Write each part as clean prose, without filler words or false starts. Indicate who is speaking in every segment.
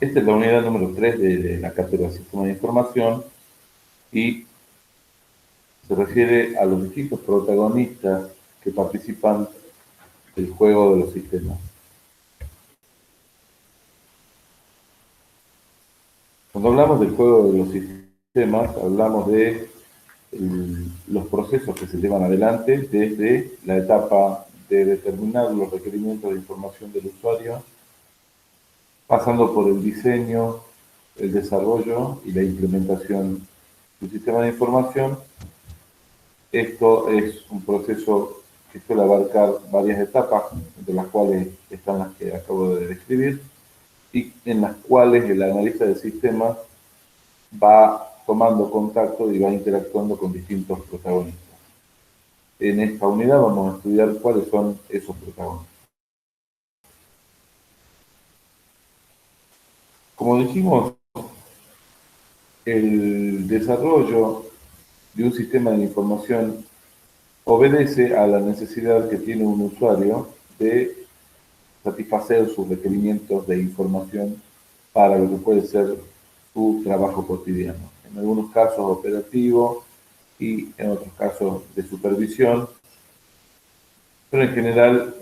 Speaker 1: Esta es la unidad número 3 de la cátedra de Sistema de Información y se refiere a los distintos protagonistas que participan del juego de los sistemas. Cuando hablamos del juego de los sistemas, hablamos de los procesos que se llevan adelante desde la etapa de determinar los requerimientos de información del usuario, pasando por el diseño, el desarrollo y la implementación del sistema de información. Esto es un proceso que suele abarcar varias etapas, entre las cuales están las que acabo de describir, y en las cuales el analista de sistemas va tomando contacto y va interactuando con distintos protagonistas. En esta unidad vamos a estudiar cuáles son esos protagonistas. Como dijimos, el desarrollo de un sistema de información obedece a la necesidad que tiene un usuario de satisfacer sus requerimientos de información para lo que puede ser su trabajo cotidiano. En algunos casos operativo y en otros casos de supervisión, pero en general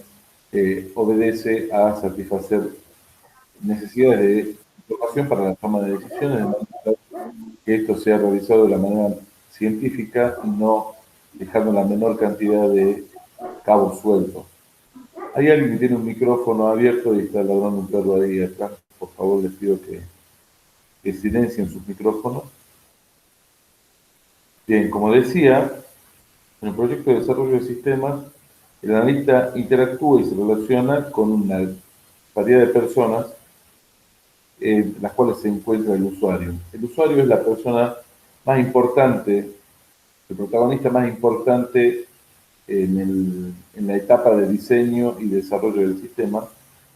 Speaker 1: obedece a satisfacer necesidades de información para la toma de decisiones, de manera que esto sea realizado de la manera científica y no dejando la menor cantidad de cabos sueltos. Hay alguien que tiene un micrófono abierto y está ladrando un perro ahí atrás. Por favor, les pido que silencien sus micrófonos. Bien, como decía, en el proyecto de desarrollo de sistemas, el analista interactúa y se relaciona con una variedad de personas en las cuales se encuentra el usuario. El usuario es la persona más importante, el protagonista más importante en la etapa de diseño y desarrollo del sistema,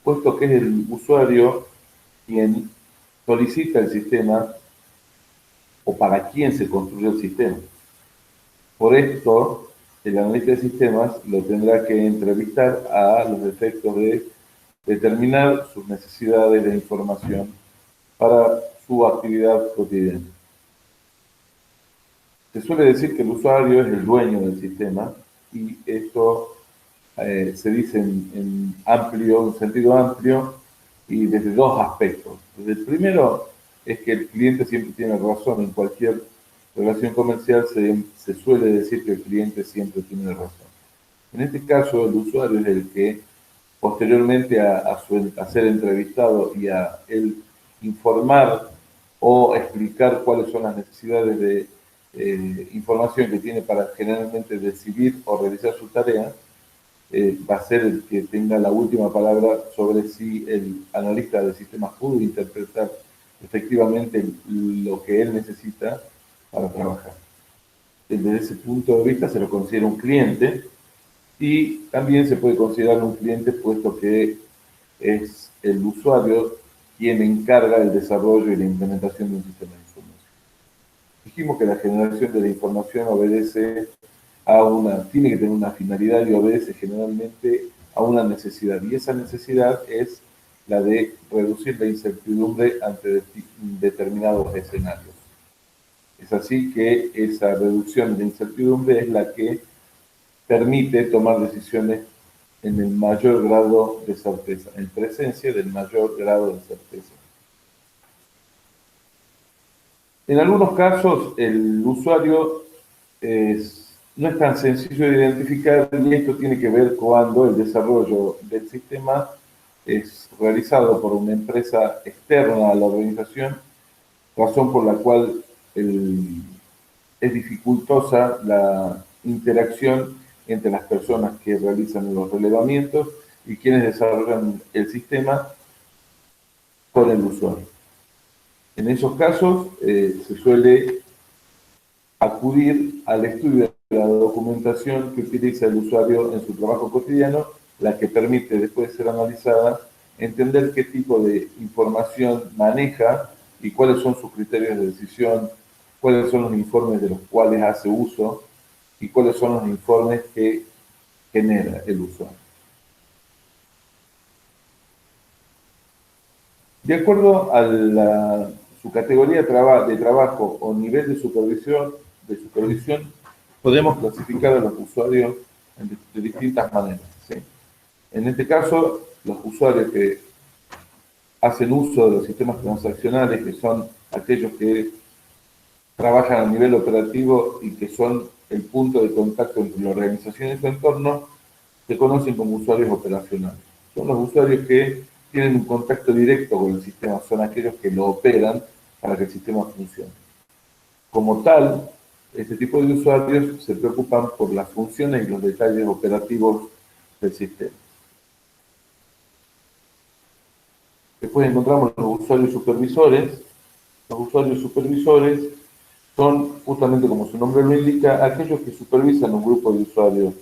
Speaker 1: puesto que es el usuario quien solicita el sistema o para quién se construye el sistema. Por esto, el analista de sistemas lo tendrá que entrevistar a los efectos de determinar sus necesidades de información para su actividad cotidiana. Se suele decir que el usuario es el dueño del sistema y esto se dice en sentido amplio y desde dos aspectos. El primero es que el cliente siempre tiene razón. En cualquier relación comercial se suele decir que el cliente siempre tiene razón. En este caso, el usuario es el que posteriormente a ser entrevistado y a él informar o explicar cuáles son las necesidades de información que tiene para generalmente decidir o realizar su tarea, va a ser el que tenga la última palabra sobre si el analista de sistemas pudo interpretar efectivamente lo que él necesita para trabajar. Desde ese punto de vista se lo considera un cliente y también se puede considerar un cliente puesto que es el usuario quien encarga el desarrollo y la implementación de un sistema de información. Dijimos que la generación de la información obedece tiene que tener una finalidad y obedece generalmente a una necesidad. Y esa necesidad es la de reducir la incertidumbre ante determinados escenarios. Es así que esa reducción de incertidumbre es la que permite tomar decisiones en el mayor grado de certeza, en presencia del mayor grado de certeza. En algunos casos, el usuario no es tan sencillo de identificar y esto tiene que ver cuando el desarrollo del sistema es realizado por una empresa externa a la organización, razón por la cual es dificultosa la interacción entre las personas que realizan los relevamientos y quienes desarrollan el sistema con el usuario. En esos casos se suele acudir al estudio de la documentación que utiliza el usuario en su trabajo cotidiano, la que permite, después de ser analizada, entender qué tipo de información maneja y cuáles son sus criterios de decisión, cuáles son los informes de los cuales hace uso y cuáles son los informes que genera el usuario. De acuerdo a su categoría de trabajo o nivel de supervisión, podemos clasificar a los usuarios de distintas maneras, ¿sí? En este caso, los usuarios que hacen uso de los sistemas transaccionales, que son aquellos que trabajan a nivel operativo y que son el punto de contacto entre la organización y su entorno, se conocen como usuarios operacionales. Son los usuarios que tienen un contacto directo con el sistema, son aquellos que lo operan para que el sistema funcione. Como tal, este tipo de usuarios se preocupan por las funciones y los detalles operativos del sistema. Después encontramos los usuarios supervisores. Los usuarios supervisores son, justamente como su nombre lo indica, aquellos que supervisan un grupo de usuarios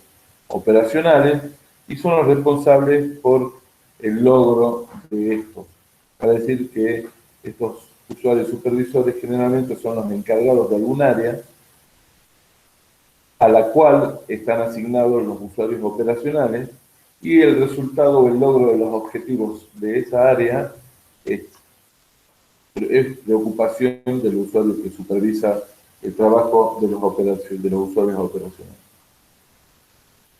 Speaker 1: operacionales y son los responsables por el logro de esto. Para decir que estos usuarios supervisores generalmente son los encargados de algún área a la cual están asignados los usuarios operacionales y el resultado o el logro de los objetivos de esa área es preocupación del usuario que supervisa el trabajo de los usuarios operacionales.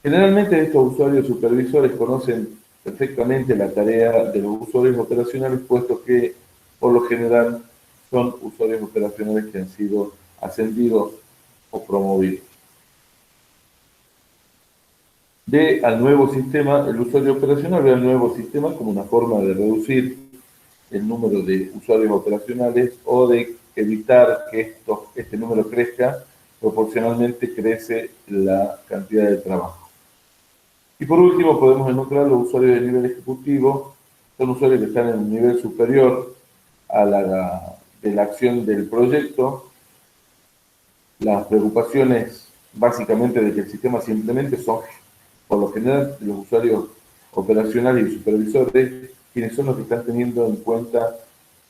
Speaker 1: Generalmente estos usuarios supervisores conocen perfectamente la tarea de los usuarios operacionales, puesto que por lo general son usuarios operacionales que han sido ascendidos o promovidos. Ve al nuevo sistema, el usuario operacional ve al nuevo sistema como una forma de reducir el número de usuarios operacionales o de evitar que este número crezca, proporcionalmente crece la cantidad de trabajo. Y por último podemos encontrar los usuarios de nivel ejecutivo, son usuarios que están en un nivel superior a de la acción del proyecto. Las preocupaciones básicamente de que el sistema se implemente son, por lo general, los usuarios operacionales y supervisores, quienes son los que están teniendo en cuenta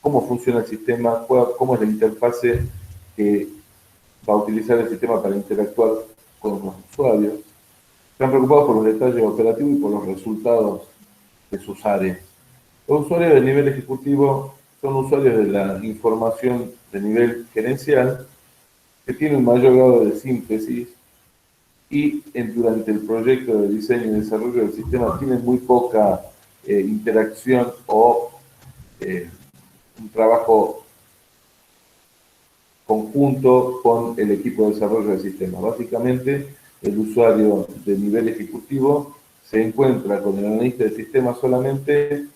Speaker 1: cómo funciona el sistema, cómo es la interfase que va a utilizar el sistema para interactuar con los usuarios. Están preocupados por los detalles operativos y por los resultados de sus áreas. Los usuarios de nivel ejecutivo son usuarios de la información de nivel gerencial que tienen un mayor grado de síntesis y durante el proyecto de diseño y desarrollo del sistema tienen muy poca interacción o un trabajo conjunto con el equipo de desarrollo del sistema. Básicamente, el usuario de nivel ejecutivo se encuentra con el analista de sistemas solamente,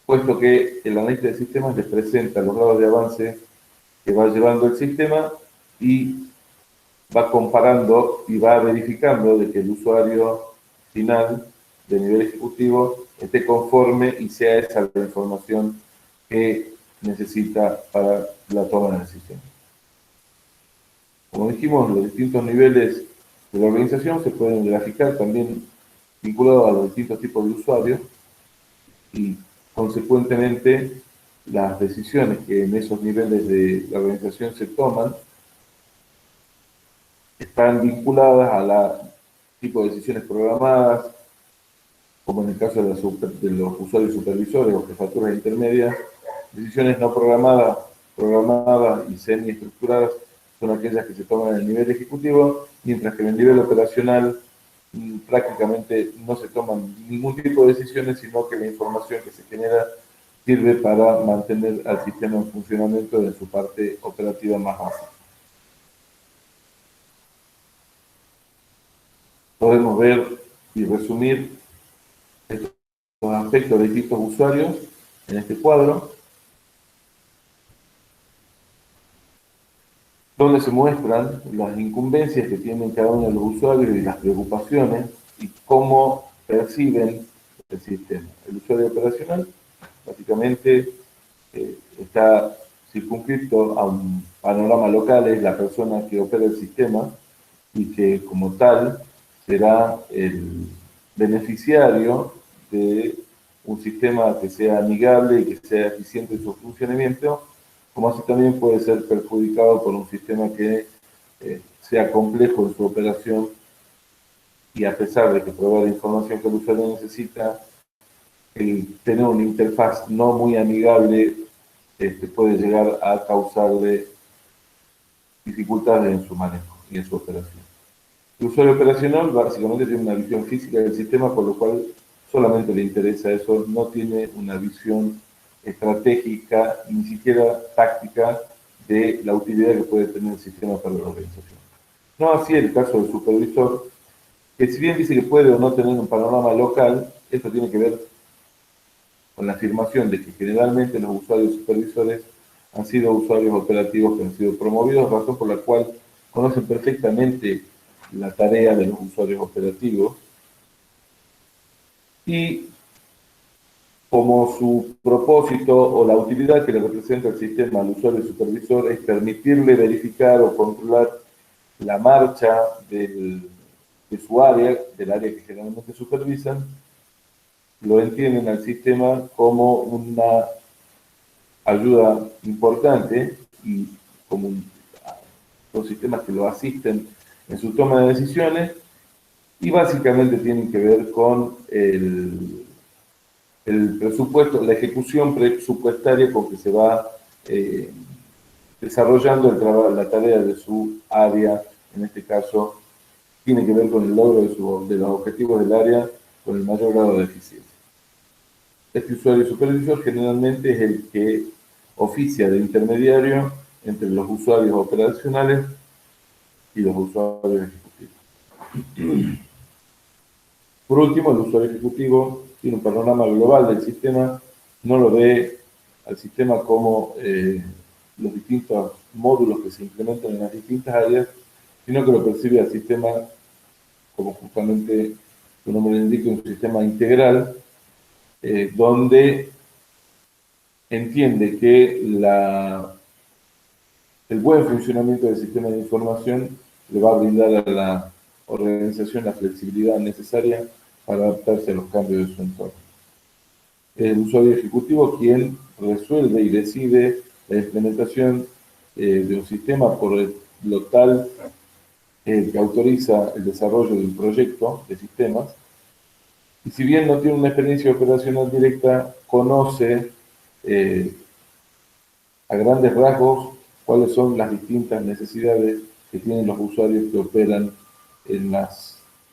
Speaker 1: puesto que el analista de sistemas les presenta los grados de avance que va llevando el sistema y va comparando y va verificando de que el usuario final de nivel ejecutivo esté conforme y sea esa la información que necesita para la toma de decisión. Como dijimos, los distintos niveles de la organización se pueden graficar también vinculados a los distintos tipos de usuarios y, consecuentemente, las decisiones que en esos niveles de la organización se toman están vinculadas a la tipo de decisiones programadas, como en el caso de los usuarios supervisores o jefaturas intermedias. Decisiones no programadas, programadas y semiestructuradas son aquellas que se toman en el nivel ejecutivo, mientras que en el nivel operacional prácticamente no se toman ningún tipo de decisiones, sino que la información que se genera sirve para mantener al sistema en funcionamiento en su parte operativa más básica. Podemos ver y resumir estos aspectos de distintos usuarios en este cuadro, donde se muestran las incumbencias que tienen cada uno de los usuarios y las preocupaciones y cómo perciben el sistema. El usuario operacional básicamente está circunscrito a un panorama local, es la persona que opera el sistema y que como tal será el beneficiario de un sistema que sea amigable y que sea eficiente en su funcionamiento, como así también puede ser perjudicado por un sistema que sea complejo en su operación y a pesar de que provea la información que el usuario necesita, el tener una interfaz no muy amigable puede llegar a causarle dificultades en su manejo y en su operación. El usuario operacional básicamente tiene una visión física del sistema, por lo cual solamente le interesa eso, no tiene una visión estratégica, ni siquiera táctica de la utilidad que puede tener el sistema para la organización. No así el caso del supervisor, que si bien dice que puede o no tener un panorama local, esto tiene que ver con la afirmación de que generalmente los usuarios supervisores han sido usuarios operativos que han sido promovidos, razón por la cual conocen perfectamente la tarea de los usuarios operativos y como su propósito o la utilidad que le representa el sistema al usuario supervisor es permitirle verificar o controlar la marcha de su área, del área que generalmente supervisan, lo entienden al sistema como una ayuda importante y como los sistemas que lo asisten en su toma de decisiones y básicamente tienen que ver con el presupuesto, la ejecución presupuestaria con que se va desarrollando la tarea de su área, en este caso tiene que ver con el logro de los objetivos del área con el mayor grado de eficiencia. Este usuario supervisor generalmente es el que oficia de intermediario entre los usuarios operacionales y los usuarios ejecutivos. Por último, el usuario ejecutivo tiene un panorama global del sistema, no lo ve al sistema como los distintos módulos que se implementan en las distintas áreas, sino que lo percibe al sistema como justamente su nombre indica, un sistema integral, donde entiende que el buen funcionamiento del sistema de información le va a brindar a la organización la flexibilidad necesaria para adaptarse a los cambios de su entorno. El usuario ejecutivo quien resuelve y decide la implementación de un sistema por lo tal que autoriza el desarrollo de un proyecto de sistemas y si bien no tiene una experiencia operacional directa, conoce a grandes rasgos cuáles son las distintas necesidades que tienen los usuarios que operan en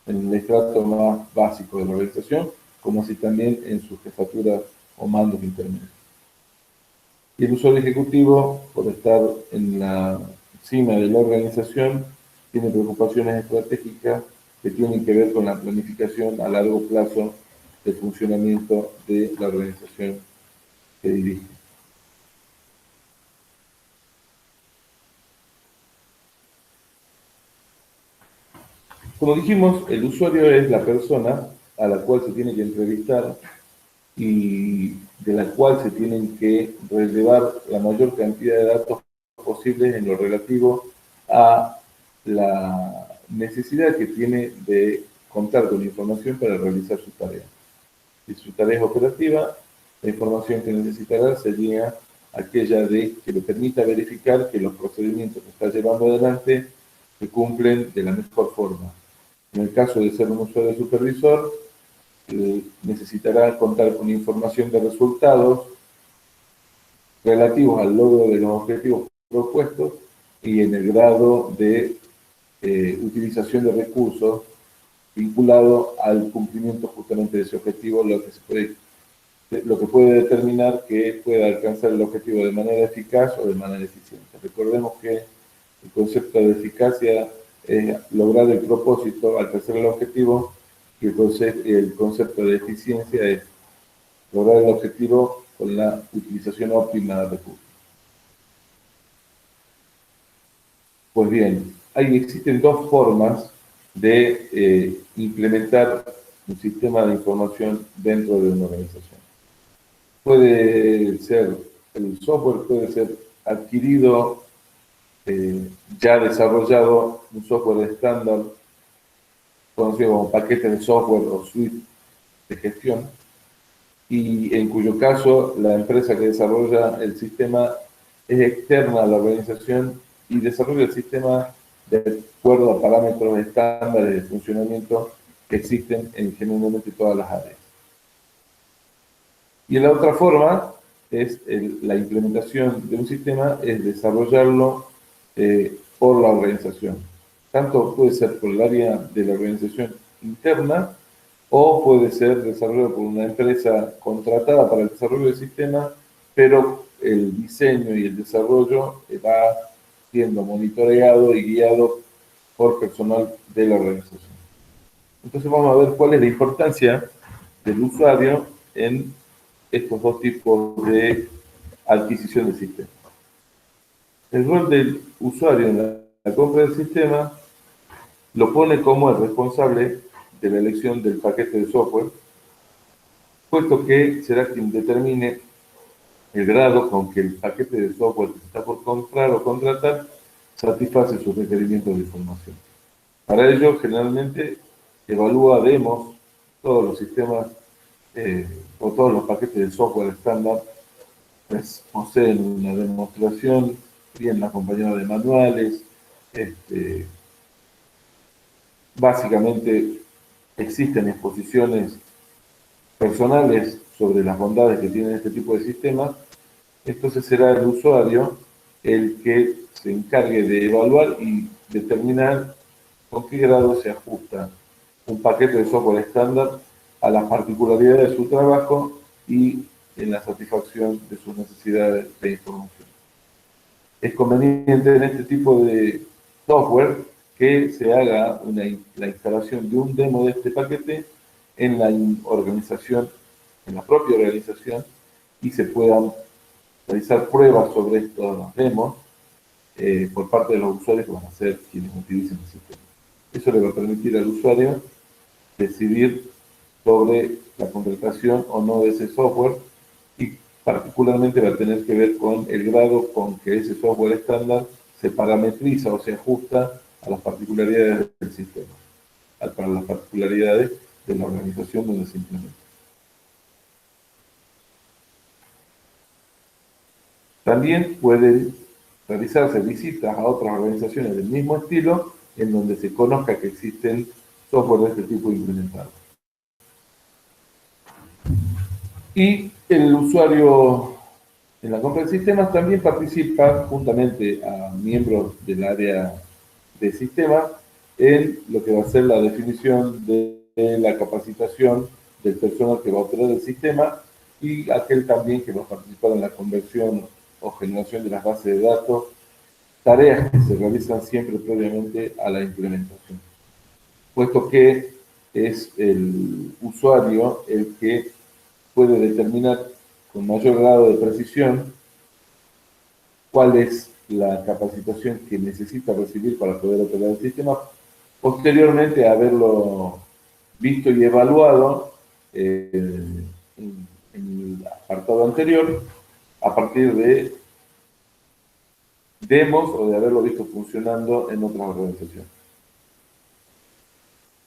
Speaker 1: el estrato más básico de la organización, como así también en sus jefaturas o mandos intermedios. Y el usuario ejecutivo, por estar en la cima de la organización, tiene preocupaciones estratégicas que tienen que ver con la planificación a largo plazo del funcionamiento de la organización que dirige. Como dijimos, el usuario es la persona a la cual se tiene que entrevistar y de la cual se tienen que relevar la mayor cantidad de datos posibles en lo relativo a la necesidad que tiene de contar con información para realizar su tarea. Si su tarea es operativa, la información que necesitará sería aquella de que le permita verificar que los procedimientos que está llevando adelante se cumplen de la mejor forma. En el caso de ser un usuario supervisor, necesitará contar con información de resultados relativos al logro de los objetivos propuestos y en el grado de utilización de recursos vinculado al cumplimiento justamente de ese objetivo, lo que puede determinar que pueda alcanzar el objetivo de manera eficaz o de manera eficiente. Recordemos que el concepto de eficacia es lograr el propósito, alcanzar el objetivo, y el concepto de eficiencia es lograr el objetivo con la utilización óptima de recursos. Pues bien, ahí existen dos formas de implementar un sistema de información dentro de una organización. Puede ser, el software puede ser adquirido, ya desarrollado, un software estándar, conocido como paquete de software o suite de gestión, y en cuyo caso la empresa que desarrolla el sistema es externa a la organización y desarrolla el sistema de acuerdo a parámetros estándares de funcionamiento que existen en generalmente todas las áreas. Y la otra forma es la implementación de un sistema, es desarrollarlo por la organización. Tanto puede ser por el área de la organización interna o puede ser desarrollado por una empresa contratada para el desarrollo del sistema, pero el diseño y el desarrollo va siendo monitoreado y guiado por personal de la organización. Entonces vamos a ver cuál es la importancia del usuario en estos dos tipos de adquisición de sistemas. El rol del usuario en la compra del sistema lo pone como el responsable de la elección del paquete de software, puesto que será quien determine el grado con que el paquete de software que se está por comprar o contratar satisface sus requerimientos de información. Para ello, generalmente, evalúa demos, todos los sistemas o todos los paquetes de software estándar pues, poseen una demostración, bien acompañada de manuales, básicamente existen exposiciones personales sobre las bondades que tienen este tipo de sistemas. Entonces será el usuario el que se encargue de evaluar y determinar con qué grado se ajusta un paquete de software estándar a las particularidades de su trabajo y en la satisfacción de sus necesidades de información. Es conveniente en este tipo de software que se haga la instalación de un demo de este paquete en la organización, en la propia organización, y se puedan realizar pruebas sobre estos demos por parte de los usuarios que van a ser quienes utilicen el sistema. Eso le va a permitir al usuario decidir sobre la contratación o no de ese software y particularmente va a tener que ver con el grado con que ese software estándar se parametriza o se ajusta a las particularidades del sistema, para las particularidades de la organización donde se implementa. También pueden realizarse visitas a otras organizaciones del mismo estilo en donde se conozca que existen software de este tipo implementados. Y el usuario en la compra de sistemas también participa juntamente a miembros del área de sistemas en lo que va a ser la definición de la capacitación del personal que va a operar el sistema y aquel también que va a participar en la conversión o generación de las bases de datos, tareas que se realizan siempre previamente a la implementación, puesto que es el usuario el que puede determinar con mayor grado de precisión cuál es la capacitación que necesita recibir para poder operar el sistema, posteriormente a haberlo visto y evaluado en el apartado anterior, a partir de demos o de haberlo visto funcionando en otras organizaciones.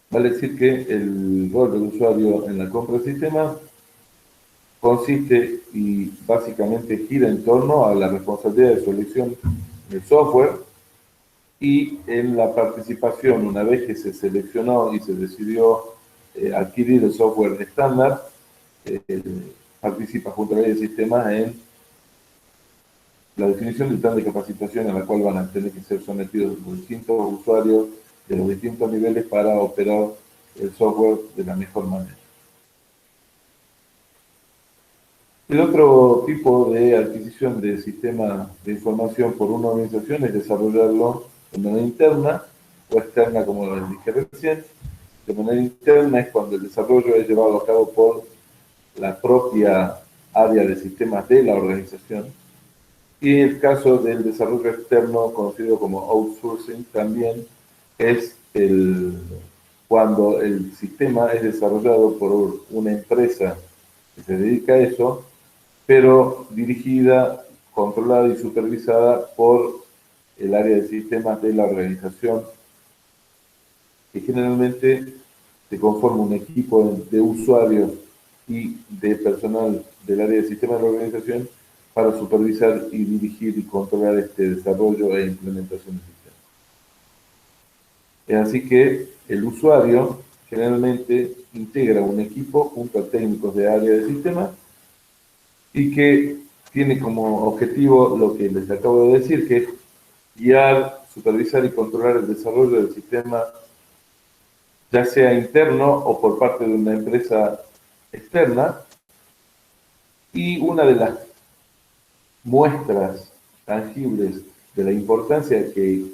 Speaker 1: Vale decir que el rol del usuario en la compra de sistemas consiste y básicamente gira en torno a la responsabilidad de su elección del software y en la participación, una vez que se seleccionó y se decidió adquirir el software estándar, participa junto a la ley de sistemas en la definición del plan de capacitación a la cual van a tener que ser sometidos los distintos usuarios de los distintos niveles para operar el software de la mejor manera. El otro tipo de adquisición de sistemas de información por una organización es desarrollarlo de manera interna o externa, como les dije recién. De manera interna es cuando el desarrollo es llevado a cabo por la propia área de sistemas de la organización. Y el caso del desarrollo externo, conocido como outsourcing, también es cuando el sistema es desarrollado por una empresa que se dedica a eso, pero dirigida, controlada y supervisada por el área de sistemas de la organización, que generalmente se conforma un equipo de usuarios y de personal del área de sistemas de la organización para supervisar y dirigir y controlar este desarrollo e implementación del sistema. Es así que el usuario generalmente integra un equipo junto a técnicos de área de sistemas y que tiene como objetivo lo que les acabo de decir, que es guiar, supervisar y controlar el desarrollo del sistema, ya sea interno o por parte de una empresa externa. Y una de las muestras tangibles de la importancia que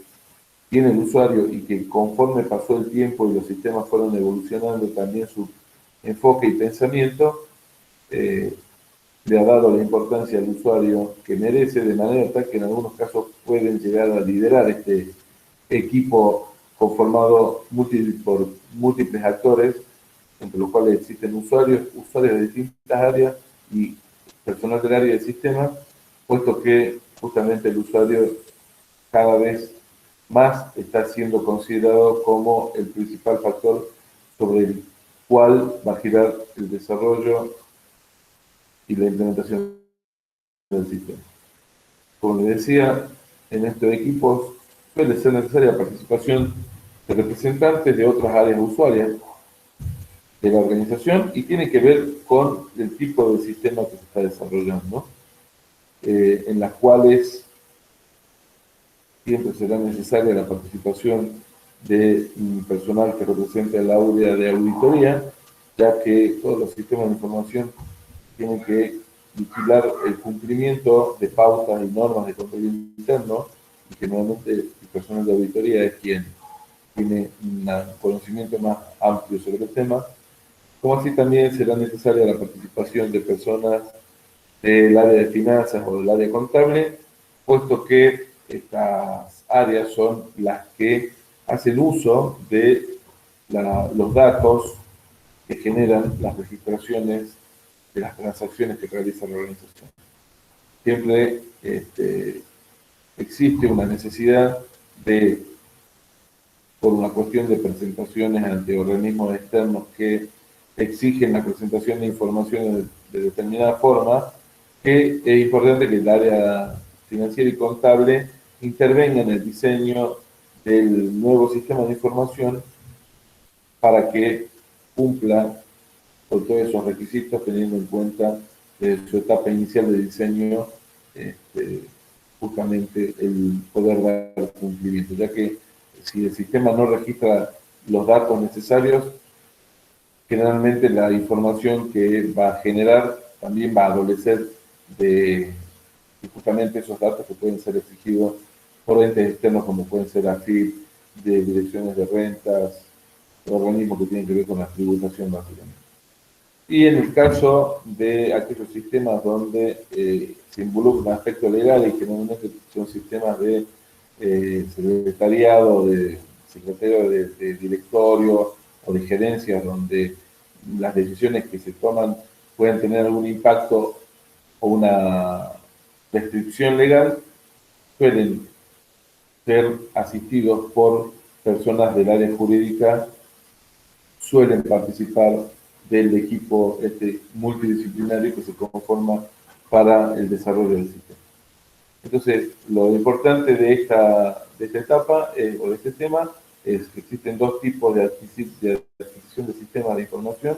Speaker 1: tiene el usuario y que conforme pasó el tiempo y los sistemas fueron evolucionando también su enfoque y pensamiento, eh, le ha dado la importancia al usuario que merece, de manera tal que en algunos casos pueden llegar a liderar este equipo conformado por múltiples actores, entre los cuales existen usuarios de distintas áreas y personal del área de sistema, puesto que justamente el usuario cada vez más está siendo considerado como el principal factor sobre el cual va a girar el desarrollo y la implementación del sistema. Como les decía, en estos equipos suele ser necesaria la participación de representantes de otras áreas usuarias de la organización y tiene que ver con el tipo de sistema que se está desarrollando, en las cuales siempre será necesaria la participación de personal que represente al área de auditoría, ya que todos los sistemas de información tienen que vigilar el cumplimiento de pautas y normas de control interno, y generalmente el personal de auditoría es quien tiene un conocimiento más amplio sobre el tema, como así también será necesaria la participación de personas del área de finanzas o del área contable, puesto que estas áreas son las que hacen uso de los datos que generan las registraciones de las transacciones que realiza la organización. Siempre existe una necesidad de, por una cuestión de presentaciones ante organismos externos que exigen la presentación de información de determinada forma, que es importante que el área financiera y contable intervenga en el diseño del nuevo sistema de información para que cumpla con todos esos requisitos, teniendo en cuenta su etapa inicial de diseño, justamente el poder dar cumplimiento, ya que si el sistema no registra los datos necesarios, generalmente la información que va a generar también va a adolecer de justamente esos datos que pueden ser exigidos por entes externos como pueden ser AFIP, de direcciones de rentas, organismos que tienen que ver con la tributación básicamente. Y en el caso de aquellos sistemas donde se involucra un aspecto legal y generalmente son sistemas de secretariado, de secretario de directorio o de gerencia, donde las decisiones que se toman pueden tener algún impacto o una restricción legal, suelen ser asistidos por personas del área jurídica, suelen participar del equipo multidisciplinario que se conforma para el desarrollo del sistema. Entonces, lo importante de esta etapa o de este tema es que existen dos tipos de adquisición de sistemas de información.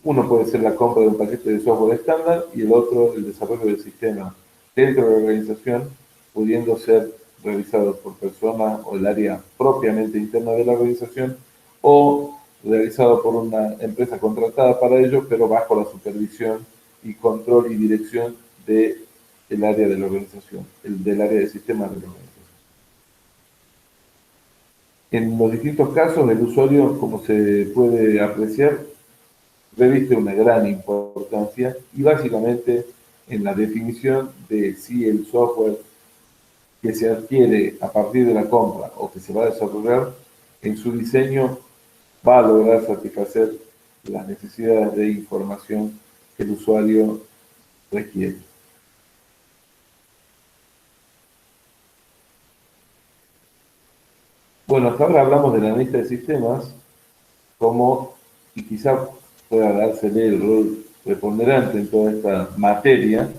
Speaker 1: Uno puede ser la compra de un paquete de software estándar y el otro el desarrollo del sistema dentro de la organización, pudiendo ser realizado por personas o el área propiamente interna de la organización o realizado por una empresa contratada para ello, pero bajo la supervisión y control y dirección del área de la organización, del área de sistemas de la organización. En los distintos casos, el usuario, como se puede apreciar, reviste una gran importancia y básicamente en la definición de si el software que se adquiere a partir de la compra o que se va a desarrollar en su diseño va a lograr satisfacer las necesidades de información que el usuario requiere. Bueno, hasta ahora hablamos del analista de sistemas como, y quizá pueda dársele el rol preponderante en toda esta materia,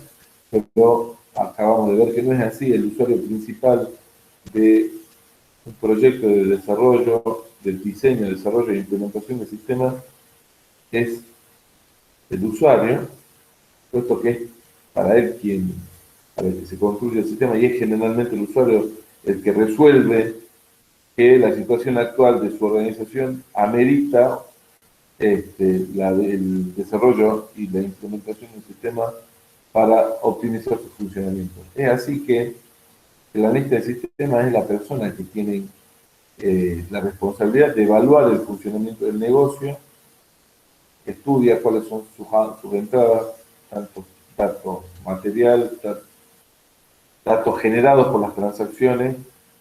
Speaker 1: pero acabamos de ver que no es así. El usuario principal de un proyecto de desarrollo, del diseño, desarrollo e implementación de sistemas es el usuario, puesto que es para él para el que se construye el sistema, y es generalmente el usuario el que resuelve que la situación actual de su organización amerita el desarrollo y la implementación del sistema para optimizar su funcionamiento. Es así que el analista de sistemas es la persona que tiene la responsabilidad de evaluar el funcionamiento del negocio, estudia cuáles son sus entradas, tanto datos material, datos generados por las transacciones,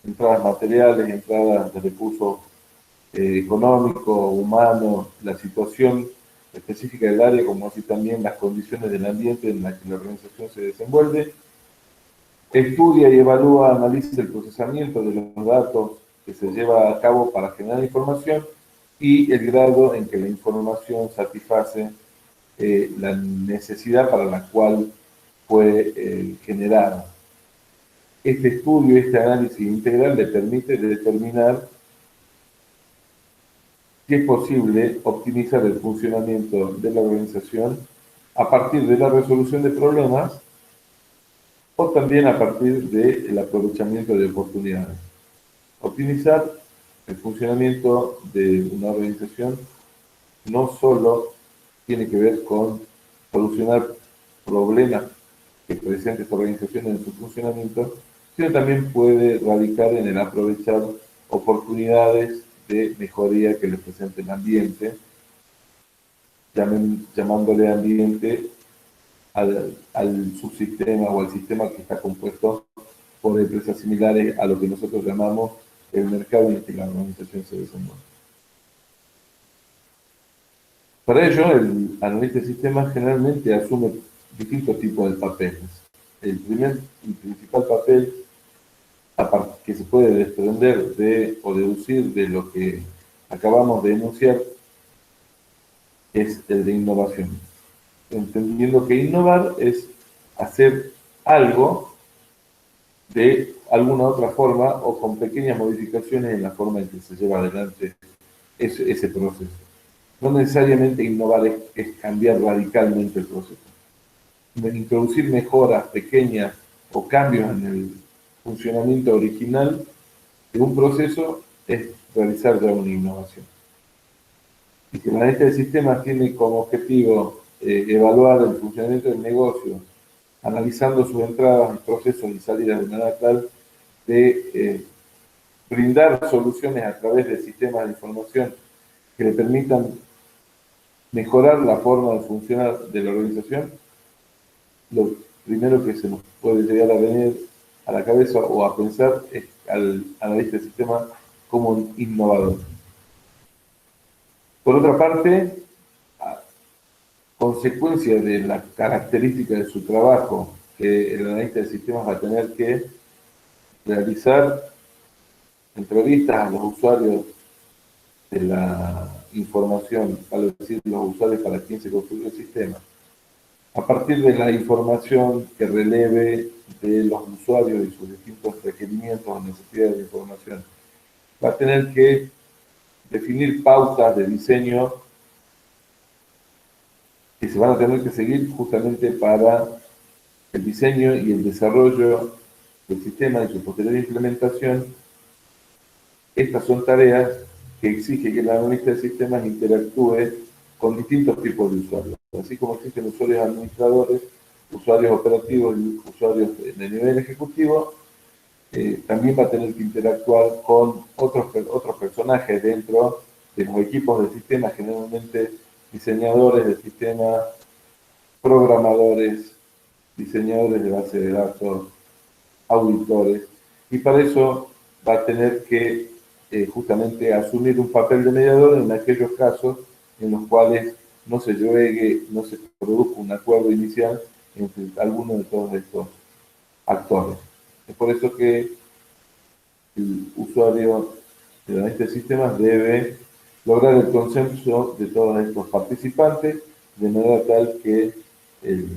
Speaker 1: entradas materiales, entradas de recursos económico, humano, la situación específica del área, como así también las condiciones del ambiente en la que la organización se desenvuelve. Estudia y evalúa, analiza el procesamiento de los datos que se lleva a cabo para generar información y el grado en que la información satisface la necesidad para la cual fue generada. Este estudio, este análisis integral le permite determinar si es posible optimizar el funcionamiento de la organización a partir de la resolución de problemas o también a partir del aprovechamiento de oportunidades. Optimizar el funcionamiento de una organización no solo tiene que ver con solucionar problemas que presenta esta organización en su funcionamiento, sino también puede radicar en el aprovechar oportunidades de mejoría que le presenta el ambiente, llamándole ambiente al subsistema o al sistema que está compuesto por empresas similares a lo que nosotros llamamos el mercado en el que la organización se desenvuelve. Para ello, el analista de sistemas generalmente asume distintos tipos de papeles. El primer y principal papel que se puede desprender de o deducir de lo que acabamos de enunciar es el de innovación. Entendiendo que innovar es hacer algo de alguna otra forma o con pequeñas modificaciones en la forma en que se lleva adelante ese proceso. No necesariamente innovar es cambiar radicalmente el proceso. Introducir mejoras pequeñas o cambios en el funcionamiento original de un proceso es realizar ya una innovación. Y que la analista de sistemas tiene como objetivo evaluar el funcionamiento del negocio, analizando sus entradas, procesos y salidas de manera tal de brindar soluciones a través de sistemas de información que le permitan mejorar la forma de funcionar de la organización. Lo primero que se nos puede llegar a venir a la cabeza o a pensar es al analista de sistemas como un innovador. Por otra parte, a consecuencia de la característica de su trabajo, que el analista de sistemas va a tener que realizar entrevistas a los usuarios de la información, vale decir, los usuarios para quien se construye el sistema. A partir de la información que releve de los usuarios y sus distintos requerimientos o necesidades de información, va a tener que definir pautas de diseño que se van a tener que seguir justamente para el diseño y el desarrollo del sistema y su posterior implementación. Estas son tareas que exige que el analista de sistemas interactúe con distintos tipos de usuarios. Así como existen usuarios administradores, usuarios operativos y usuarios de nivel ejecutivo, también va a tener que interactuar con otros personajes dentro de los equipos de sistemas, generalmente diseñadores de sistemas, programadores, diseñadores de base de datos, auditores, y para eso va a tener que justamente asumir un papel de mediador en aquellos casos en los cuales no se llegue, no se produzca un acuerdo inicial entre alguno de todos estos actores. Es por eso que el usuario de este sistema debe lograr el consenso de todos estos participantes de manera tal que el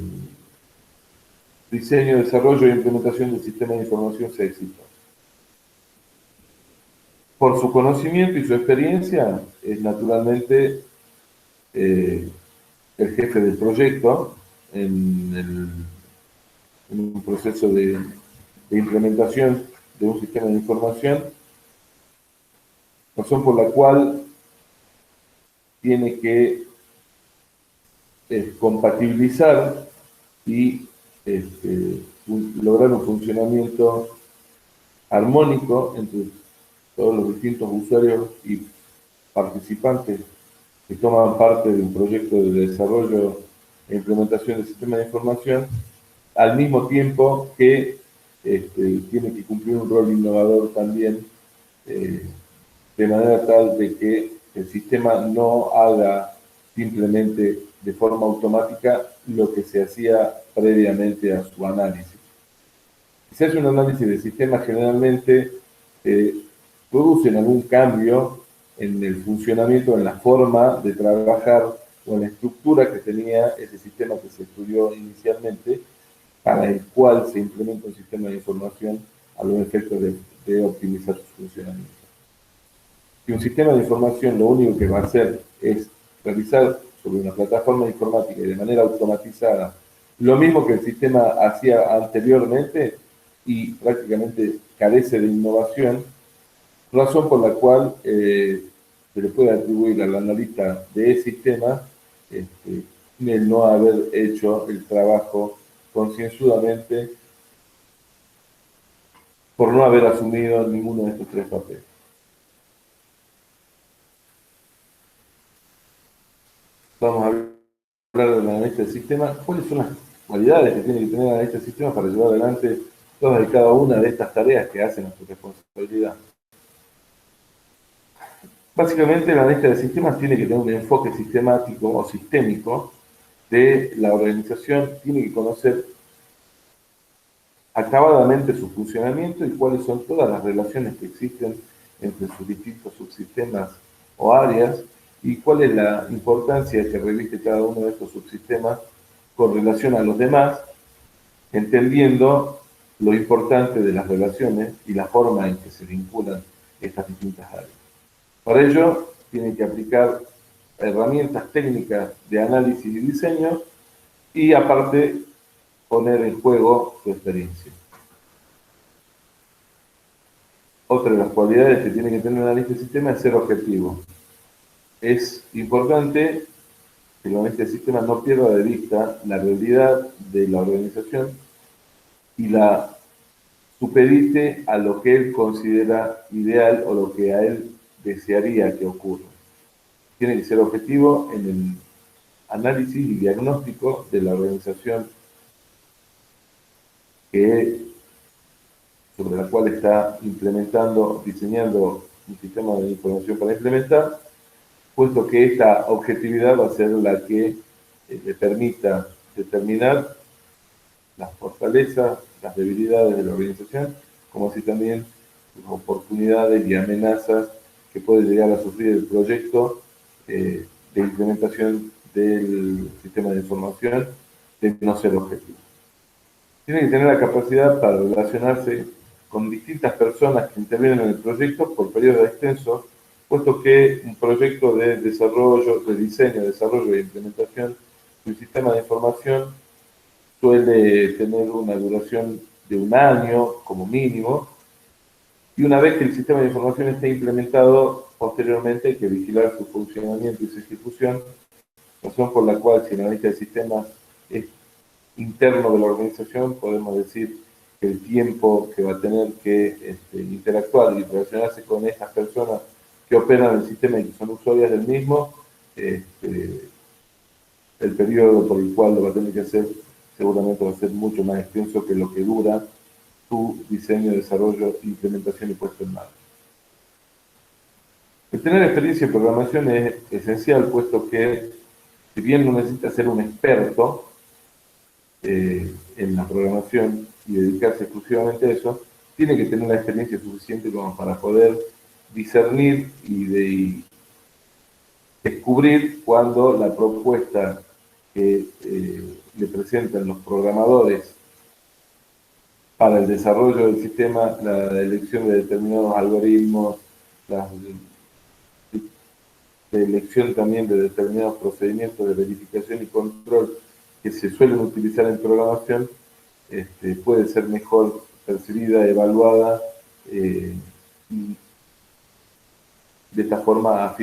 Speaker 1: diseño, desarrollo e implementación del sistema de información sea exitoso. Por su conocimiento y su experiencia, es naturalmente el jefe del proyecto, en, en un proceso de implementación de un sistema de información, razón por la cual tiene que compatibilizar y lograr un funcionamiento armónico entre todos los distintos usuarios y participantes que toman parte de un proyecto de desarrollo e implementación del sistema de información, al mismo tiempo que tiene que cumplir un rol innovador también, de manera tal de que el sistema no haga simplemente de forma automática lo que se hacía previamente a su análisis. Si se hace un análisis del sistema, generalmente producen algún cambio en el funcionamiento, en la forma de trabajar o en la estructura que tenía ese sistema que se estudió inicialmente, para el cual se implementa un sistema de información a los efectos de optimizar su funcionamiento. Si un sistema de información lo único que va a hacer es realizar sobre una plataforma informática y de manera automatizada lo mismo que el sistema hacía anteriormente y prácticamente carece de innovación, razón por la cual se le puede atribuir al analista de sistema el no haber hecho el trabajo concienzudamente por no haber asumido ninguno de estos tres papeles. Vamos a hablar del analista de sistema. ¿Cuáles son las cualidades que tiene que tener el analista de sistema para llevar adelante todas y cada una de estas tareas que hacen a su responsabilidad? Básicamente, el analista de sistemas tiene que tener un enfoque sistemático o sistémico de la organización, tiene que conocer acabadamente su funcionamiento y cuáles son todas las relaciones que existen entre sus distintos subsistemas o áreas y cuál es la importancia que reviste cada uno de estos subsistemas con relación a los demás, entendiendo lo importante de las relaciones y la forma en que se vinculan estas distintas áreas. Para ello, tienen que aplicar herramientas técnicas de análisis y diseño y aparte poner en juego su experiencia. Otra de las cualidades que tiene que tener un analista de sistema es ser objetivo. Es importante que el analista de sistema no pierda de vista la realidad de la organización y la supedite a lo que él considera ideal o lo que a él desearía que ocurra. Tiene que ser objetivo en el análisis y diagnóstico de la organización sobre la cual está implementando, diseñando un sistema de información para implementar, puesto que esta objetividad va a ser la que le permita determinar las fortalezas, las debilidades de la organización, como así también las oportunidades y amenazas que puede llegar a sufrir el proyecto de implementación del sistema de información de no ser objetivo. Tiene que tener la capacidad para relacionarse con distintas personas que intervienen en el proyecto por periodos extensos, puesto que un proyecto de desarrollo, de diseño, desarrollo e implementación de un sistema de información suele tener una duración de un año como mínimo, y una vez que el sistema de información esté implementado, posteriormente hay que vigilar su funcionamiento y su ejecución, razón por la cual si el analista de sistemas es interno de la organización, podemos decir que el tiempo que va a tener que interactuar y relacionarse con estas personas que operan el sistema y que son usuarias del mismo, el periodo por el cual lo va a tener que hacer seguramente va a ser mucho más extenso que lo que dura su diseño, desarrollo, implementación y puesto en marcha. El tener experiencia en programación es esencial, puesto que si bien no necesita ser un experto en la programación y dedicarse exclusivamente a eso, tiene que tener la experiencia suficiente como para poder discernir y descubrir cuando la propuesta que le presentan los programadores para el desarrollo del sistema, la elección de determinados algoritmos, la elección también de determinados procedimientos de verificación y control que se suelen utilizar en programación puede ser mejor percibida, evaluada, y de esta forma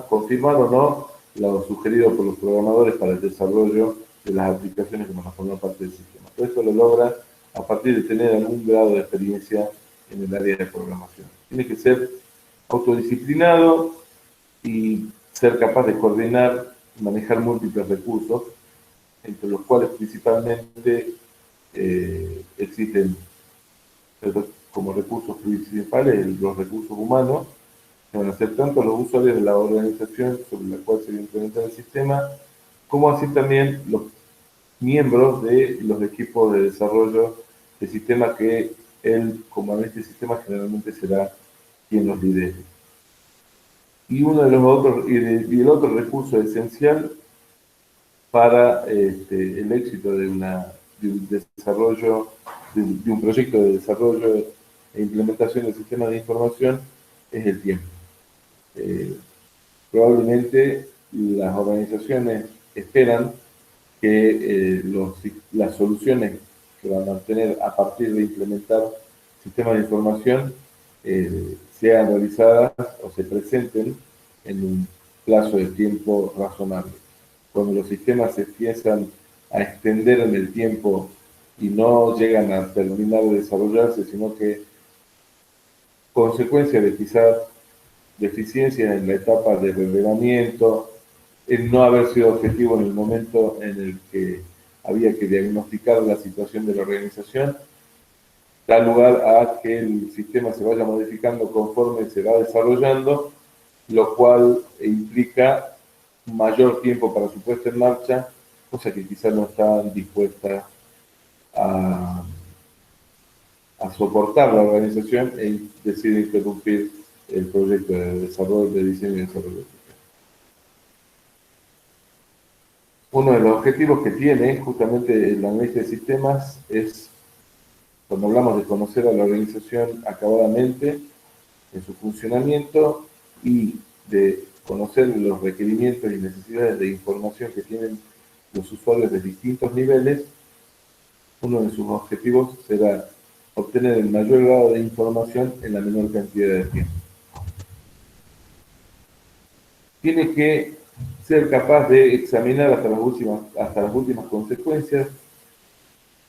Speaker 1: confirmar o no lo sugerido por los programadores para el desarrollo de las aplicaciones que van a formar parte del sistema. Todo esto lo logra a partir de tener algún grado de experiencia en el área de programación. Tiene que ser autodisciplinado y ser capaz de coordinar y manejar múltiples recursos, entre los cuales principalmente existen como recursos principales los recursos humanos, que van a ser tanto los usuarios de la organización sobre la cual se implementa el sistema, como así también los miembros de los equipos de desarrollo de sistemas que él, como analista de sistemas, generalmente será quien los lidere. Y uno de los otros, y el otro recurso esencial para el éxito de un desarrollo, de un proyecto de desarrollo e implementación del sistema de información es el tiempo. Probablemente las organizaciones esperan que las soluciones que van a obtener a partir de implementar sistemas de información sean realizadas o se presenten en un plazo de tiempo razonable. Cuando los sistemas se empiezan a extender en el tiempo y no llegan a terminar de desarrollarse, sino que consecuencia de quizás deficiencias en la etapa de revelamiento, el no haber sido objetivo en el momento en el que había que diagnosticar la situación de la organización, da lugar a que el sistema se vaya modificando conforme se va desarrollando, lo cual implica mayor tiempo para su puesta en marcha, cosa que quizás no están dispuestas a, a soportar la organización e decide interrumpir el proyecto de desarrollo, de diseño y desarrollo. Uno de los objetivos que tiene justamente el analista de sistemas es, cuando hablamos de conocer a la organización acabadamente en su funcionamiento y de conocer los requerimientos y necesidades de información que tienen los usuarios de distintos niveles, uno de sus objetivos será obtener el mayor grado de información en la menor cantidad de tiempo. Tiene que ser capaz de examinar hasta las últimas consecuencias.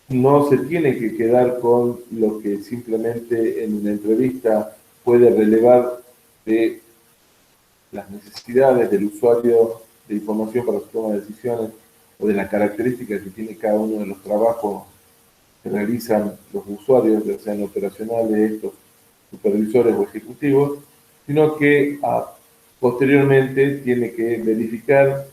Speaker 1: No se tiene que quedar con lo que simplemente en una entrevista puede relevar de las necesidades del usuario de información para su toma de decisiones o de las características que tiene cada uno de los trabajos que realizan los usuarios, ya sean operacionales, estos supervisores o ejecutivos, sino que posteriormente tiene que verificar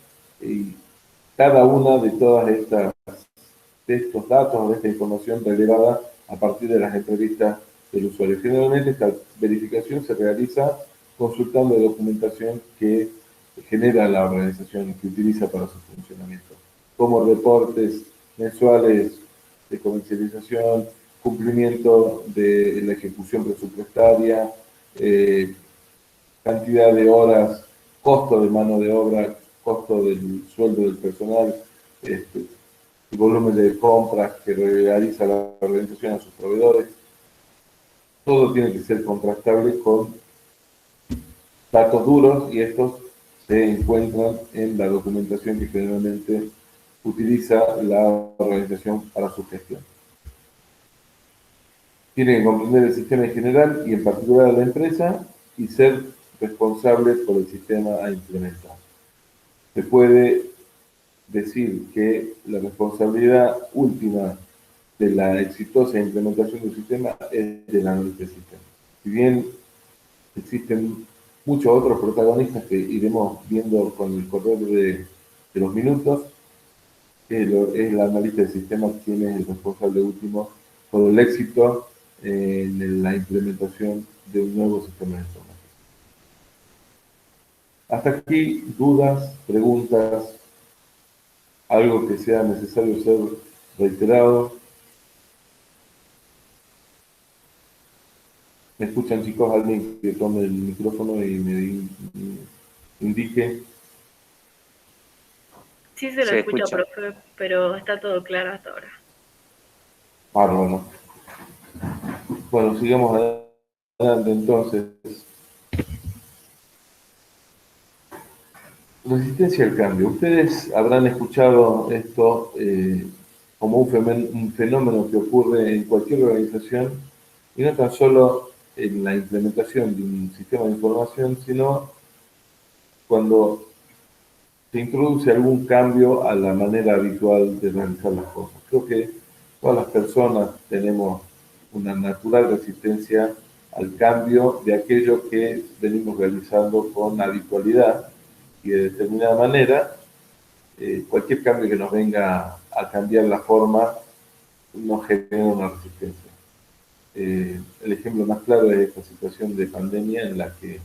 Speaker 1: cada una de todas de estos datos o de esta información relevada a partir de las entrevistas del usuario. Generalmente esta verificación se realiza consultando la documentación que genera la organización que utiliza para su funcionamiento, como reportes mensuales de comercialización, cumplimiento de la ejecución presupuestaria, cantidad de horas, costo de mano de obra, costo del sueldo del personal, el volumen de compras que realiza la organización a sus proveedores. Todo tiene que ser contrastable con datos duros y estos se encuentran en la documentación que generalmente utiliza la organización para su gestión. Tiene que comprender el sistema en general y en particular a la empresa y ser responsable por el sistema a implementar. Se puede decir que la responsabilidad última de la exitosa implementación de un sistema es del analista de sistema. Si bien existen muchos otros protagonistas que iremos viendo con el correr de los minutos, es el analista de sistemas quien es el responsable último por el éxito en la implementación de un nuevo sistema de información. Hasta aquí, dudas, preguntas, algo que sea necesario ser reiterado. ¿Me escuchan, chicos? Alguien que tome el micrófono y me indique.
Speaker 2: Sí se lo
Speaker 3: Se
Speaker 2: escucha,
Speaker 3: escucha.
Speaker 2: profe, pero está todo claro hasta ahora.
Speaker 1: Bárbaro. Bueno, sigamos adelante entonces. Resistencia al cambio. Ustedes habrán escuchado esto como un fenómeno que ocurre en cualquier organización y no tan solo en la implementación de un sistema de información, sino cuando se introduce algún cambio a la manera habitual de realizar las cosas. Creo que todas las personas tenemos una natural resistencia al cambio de aquello que venimos realizando con habitualidad y de determinada manera. Cualquier cambio que nos venga a cambiar la forma nos genera una resistencia. El ejemplo más claro es esta situación de pandemia en la que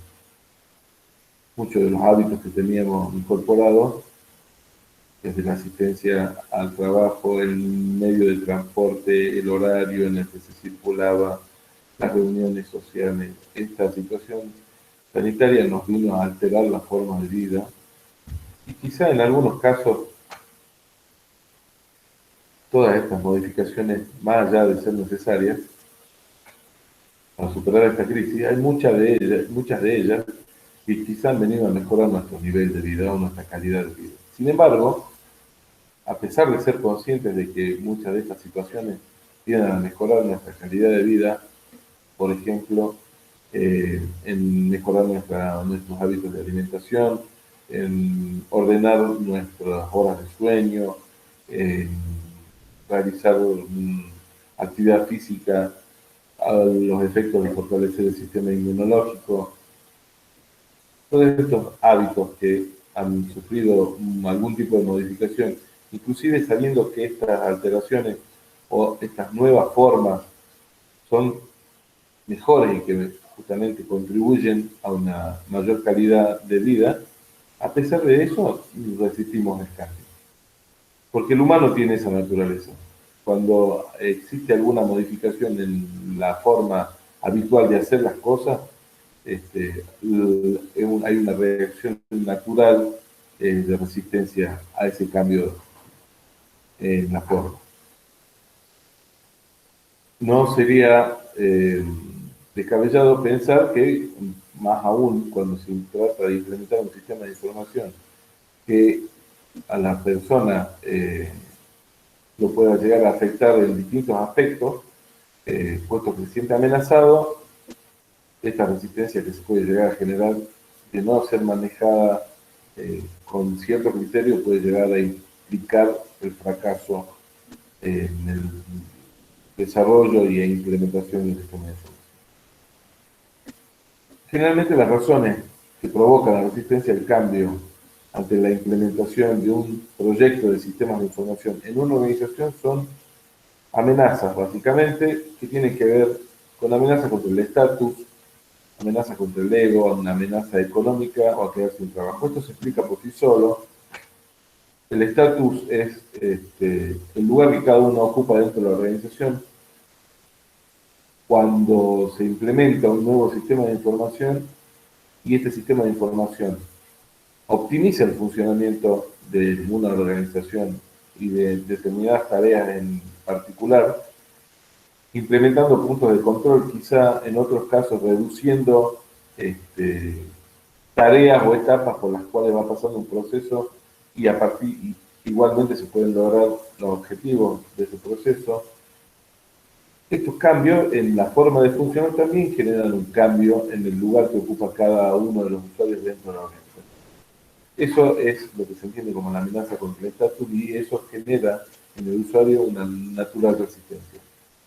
Speaker 1: muchos de los hábitos que teníamos incorporados, desde la asistencia al trabajo, el medio de transporte, el horario en el que se circulaba, las reuniones sociales, esta situación sanitaria nos vino a alterar la forma de vida y quizá en algunos casos todas estas modificaciones, más allá de ser necesarias para superar esta crisis, hay muchas de ellas que quizá han venido a mejorar nuestro nivel de vida o nuestra calidad de vida. Sin embargo, a pesar de ser conscientes de que muchas de estas situaciones tienden a mejorar nuestra calidad de vida, por ejemplo, en mejorar nuestros hábitos de alimentación, en ordenar nuestras horas de sueño, en realizar actividad física, a los efectos de fortalecer el sistema inmunológico, todos estos hábitos que han sufrido algún tipo de modificación, inclusive sabiendo que estas alteraciones o estas nuevas formas son mejores y que justamente contribuyen a una mayor calidad de vida, a pesar de eso resistimos el cambio. Porque el humano tiene esa naturaleza. Cuando existe alguna modificación en la forma habitual de hacer las cosas, hay una reacción natural de resistencia a ese cambio en la forma. No sería descabellado pensar que, más aún cuando se trata de implementar un sistema de información que a la persona lo pueda llegar a afectar en distintos aspectos, puesto que se siente amenazado, esta resistencia que se puede llegar a generar de no ser manejada con cierto criterio puede llegar a implicar el fracaso en el desarrollo y implementación del sistema de información. Generalmente las razones que provocan la resistencia al cambio ante la implementación de un proyecto de sistemas de información en una organización son amenazas, básicamente, que tienen que ver con amenazas contra el estatus, amenazas contra el ego, una amenaza económica o a quedarse sin trabajo. Esto se explica por sí solo. El estatus es el lugar que cada uno ocupa dentro de la organización. Cuando se implementa un nuevo sistema de información y este sistema de información optimiza el funcionamiento de una organización y de determinadas tareas en particular, implementando puntos de control, quizá en otros casos reduciendo tareas o etapas por las cuales va pasando un proceso y a partir igualmente se pueden lograr los objetivos de ese proceso. Estos cambios en la forma de funcionar también generan un cambio en el lugar que ocupa cada uno de los usuarios dentro de la organización. Eso es lo que se entiende como la amenaza contra el estatus y eso genera en el usuario una natural resistencia.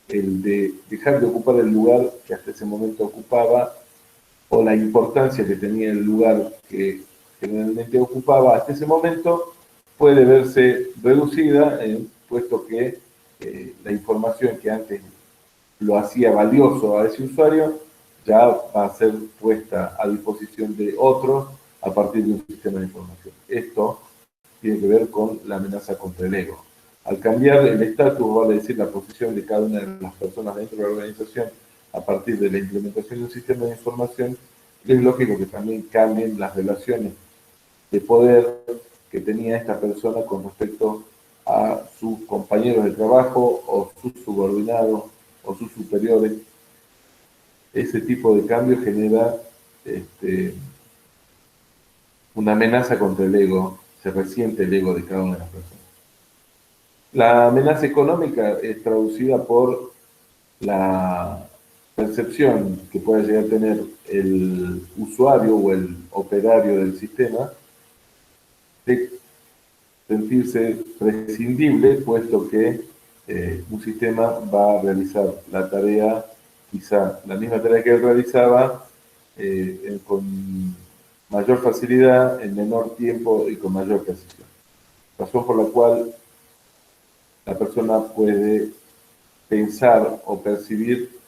Speaker 1: El de dejar de ocupar el lugar que hasta ese momento ocupaba o la importancia que tenía el lugar que generalmente ocupaba hasta ese momento puede verse reducida, puesto que la información que antes lo hacía valioso a ese usuario ya va a ser puesta a disposición de otros a partir de un sistema de información. Esto tiene que ver con la amenaza contra el ego. Al cambiar el estatus, vale decir la posición de cada una de las personas dentro de la organización a partir de la implementación de un sistema de información, es lógico que también cambien las relaciones de poder que tenía esta persona con respecto a sus compañeros de trabajo o sus subordinados o sus superiores. Ese tipo de cambio genera una amenaza contra el ego, se resiente el ego de cada una de las personas. La amenaza económica es traducida por la percepción que puede llegar a tener el usuario o el operario del sistema de sentirse prescindible, puesto que un sistema va a realizar la tarea, quizá la misma tarea que él realizaba, con mayor facilidad, en menor tiempo y con mayor precisión. Razón por la cual la persona puede pensar o percibir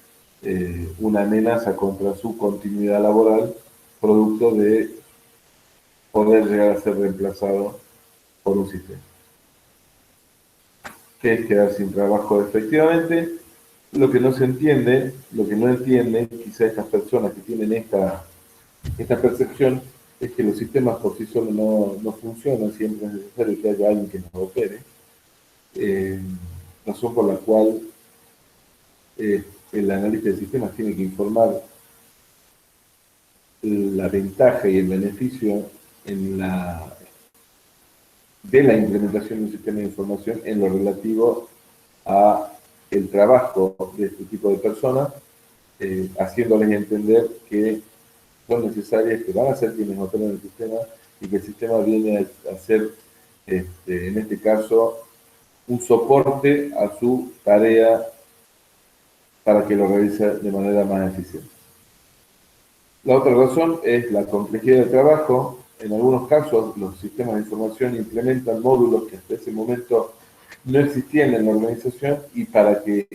Speaker 1: una amenaza contra su continuidad laboral, producto de poder llegar a ser reemplazado por un sistema. ¿Qué es quedar sin trabajo? Efectivamente, lo que no se entiende, lo que no entienden quizá estas personas que tienen esta percepción, es que los sistemas por sí solos no funcionan, siempre es necesario que haya alguien que nos opere, razón por la cual el analista de sistemas tiene que informar la ventaja y el beneficio de la implementación de un sistema de información en lo relativo a el trabajo de este tipo de personas, haciéndoles entender que son necesarias, que van a ser quienes operan el sistema y que el sistema viene a ser, en este caso, un soporte a su tarea para que lo realice de manera más eficiente. La otra razón es la complejidad del trabajo. En algunos casos, los sistemas de información implementan módulos que hasta ese momento no existían en la organización, y para que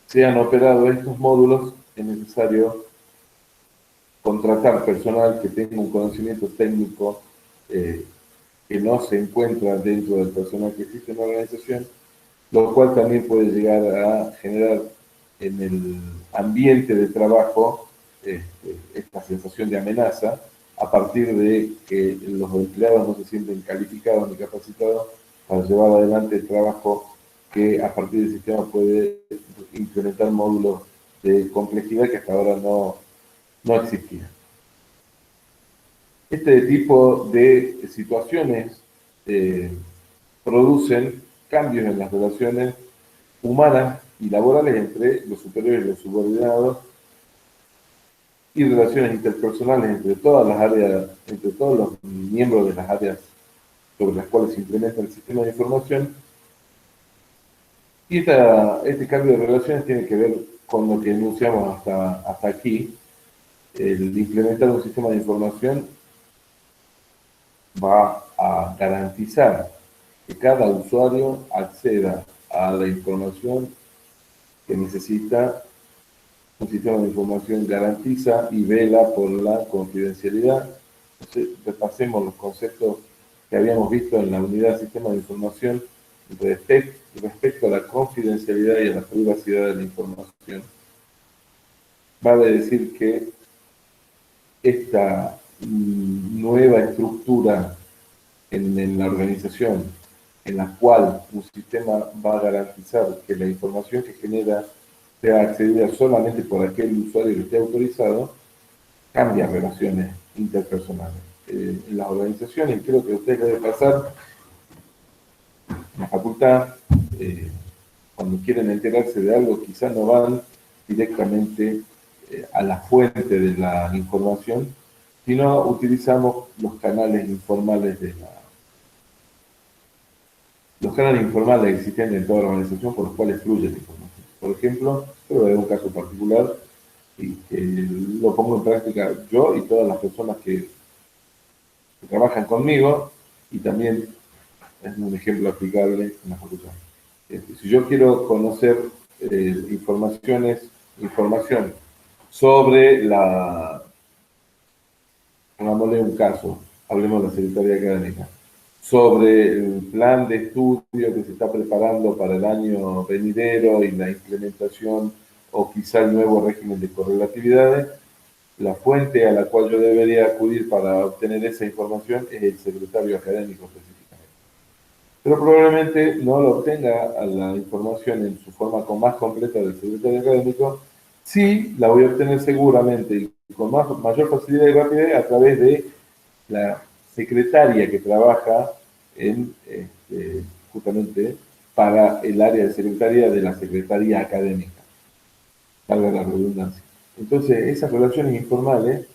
Speaker 1: sean operados estos módulos es necesario contratar personal que tenga un conocimiento técnico que no se encuentra dentro del personal que existe en la organización, lo cual también puede llegar a generar en el ambiente de trabajo esta sensación de amenaza, a partir de que los empleados no se sienten calificados ni capacitados para llevar adelante el trabajo que a partir del sistema puede implementar módulos de complejidad que hasta ahora no existían. Este tipo de situaciones producen cambios en las relaciones humanas y laborales entre los superiores y los subordinados, y relaciones interpersonales entre todas las áreas, entre todos los miembros de las áreas sobre las cuales se implementa el sistema de información. Y este cambio de relaciones tiene que ver con lo que enunciamos hasta aquí. El implementar un sistema de información va a garantizar que cada usuario acceda a la información que necesita. Un sistema de información garantiza y vela por la confidencialidad. Entonces, repasemos los conceptos que habíamos visto en la unidad de sistema de información respecto a la confidencialidad y a la privacidad de la información. Vale decir que esta nueva estructura en la organización, en la cual un sistema va a garantizar que la información que genera sea accedida solamente por aquel usuario que esté autorizado, cambia relaciones interpersonales. En las organizaciones, creo que a ustedes les debe pasar, en la facultad, cuando quieren enterarse de algo, quizás no van directamente a la fuente de la información, sino utilizamos los canales informales los canales informales existentes en toda la organización por los cuales fluye la información. Por ejemplo, voy a dar un caso particular y que lo pongo en práctica yo y todas las personas que trabajan conmigo, y también es un ejemplo aplicable en la facultad. Si yo quiero conocer información sobre pongámosle un caso, hablemos de la Secretaría Académica, sobre el plan de estudio que se está preparando para el año venidero y la implementación o quizá el nuevo régimen de correlatividades, la fuente a la cual yo debería acudir para obtener esa información es el secretario académico específicamente. Pero probablemente no lo obtenga a la información en su forma más completa del secretario académico, sí la voy a obtener seguramente y con mayor facilidad y rapidez a través de la secretaria que trabaja en, justamente para el área de secretaria de la Secretaría Académica, valga la redundancia. Entonces, esas relaciones informales,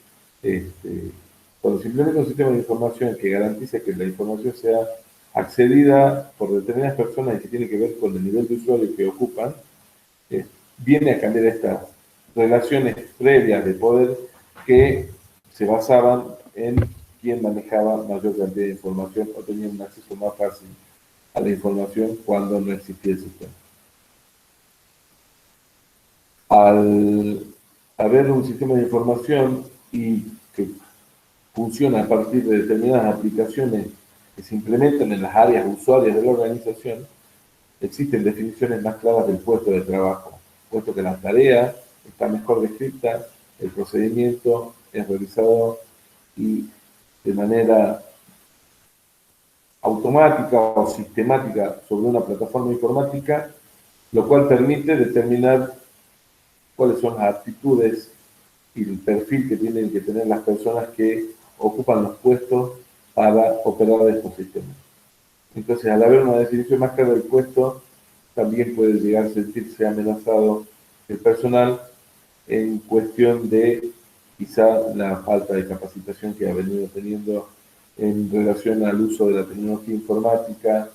Speaker 1: cuando se implementa un sistema de información que garantice que la información sea accedida por determinadas personas y que tiene que ver con el nivel de usuario que ocupan, viene a cambiar estas relaciones previas de poder que se basaban en quién manejaba mayor cantidad de información o tenía un acceso más fácil a la información cuando no existía el sistema. Al haber un sistema de información y que funciona a partir de determinadas aplicaciones que se implementan en las áreas usuarias de la organización, existen definiciones más claras del puesto de trabajo, puesto que la tarea está mejor descrita, el procedimiento es realizado y de manera automática o sistemática sobre una plataforma informática, lo cual permite determinar cuáles son las aptitudes y el perfil que tienen que tener las personas que ocupan los puestos para operar estos sistemas. Entonces, al haber una definición más clara del puesto, también puede llegar a sentirse amenazado el personal en cuestión de quizá la falta de capacitación que ha venido teniendo en relación al uso de la tecnología informática,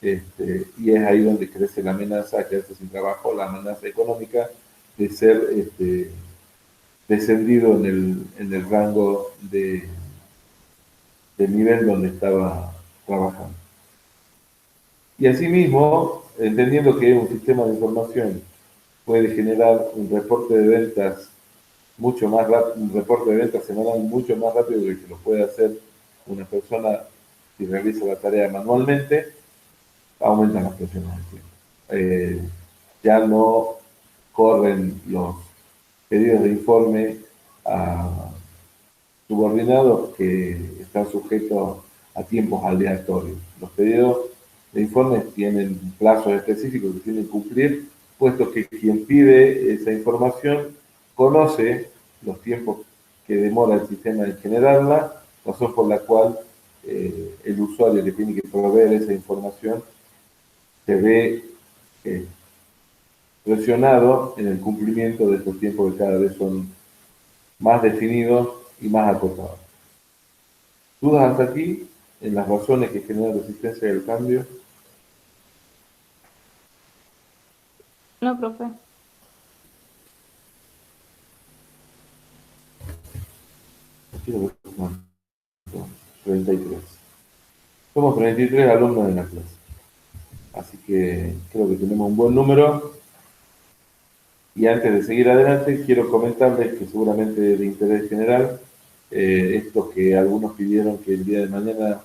Speaker 1: y es ahí donde crece la amenaza a quedarse sin trabajo, la amenaza económica de ser descendido en el rango del nivel donde estaba trabajando. Y asimismo, entendiendo que un sistema de información puede generar un reporte de ventas mucho más rápido, un reporte de ventas semanal mucho más rápido de que lo puede hacer una persona si realiza la tarea manualmente, aumentan las presiones del tiempo. Ya no corren los pedidos de informe a subordinados que están sujetos a tiempos aleatorios. Los pedidos de informes tienen plazos específicos que tienen que cumplir, puesto que quien pide esa información conoce los tiempos que demora el sistema en generarla, razón por la cual el usuario que tiene que proveer esa información se ve eh, presionado en el cumplimiento de estos tiempos que cada vez son más definidos y más acotados. ¿Dudas hasta aquí en las razones que generan resistencia al cambio?
Speaker 3: No, profe.
Speaker 1: Quiero ver cuánto. 33. Somos 33 alumnos en la clase. Así que creo que tenemos un buen número. Y antes de seguir adelante, quiero comentarles que seguramente de interés general, esto que algunos pidieron que el día de mañana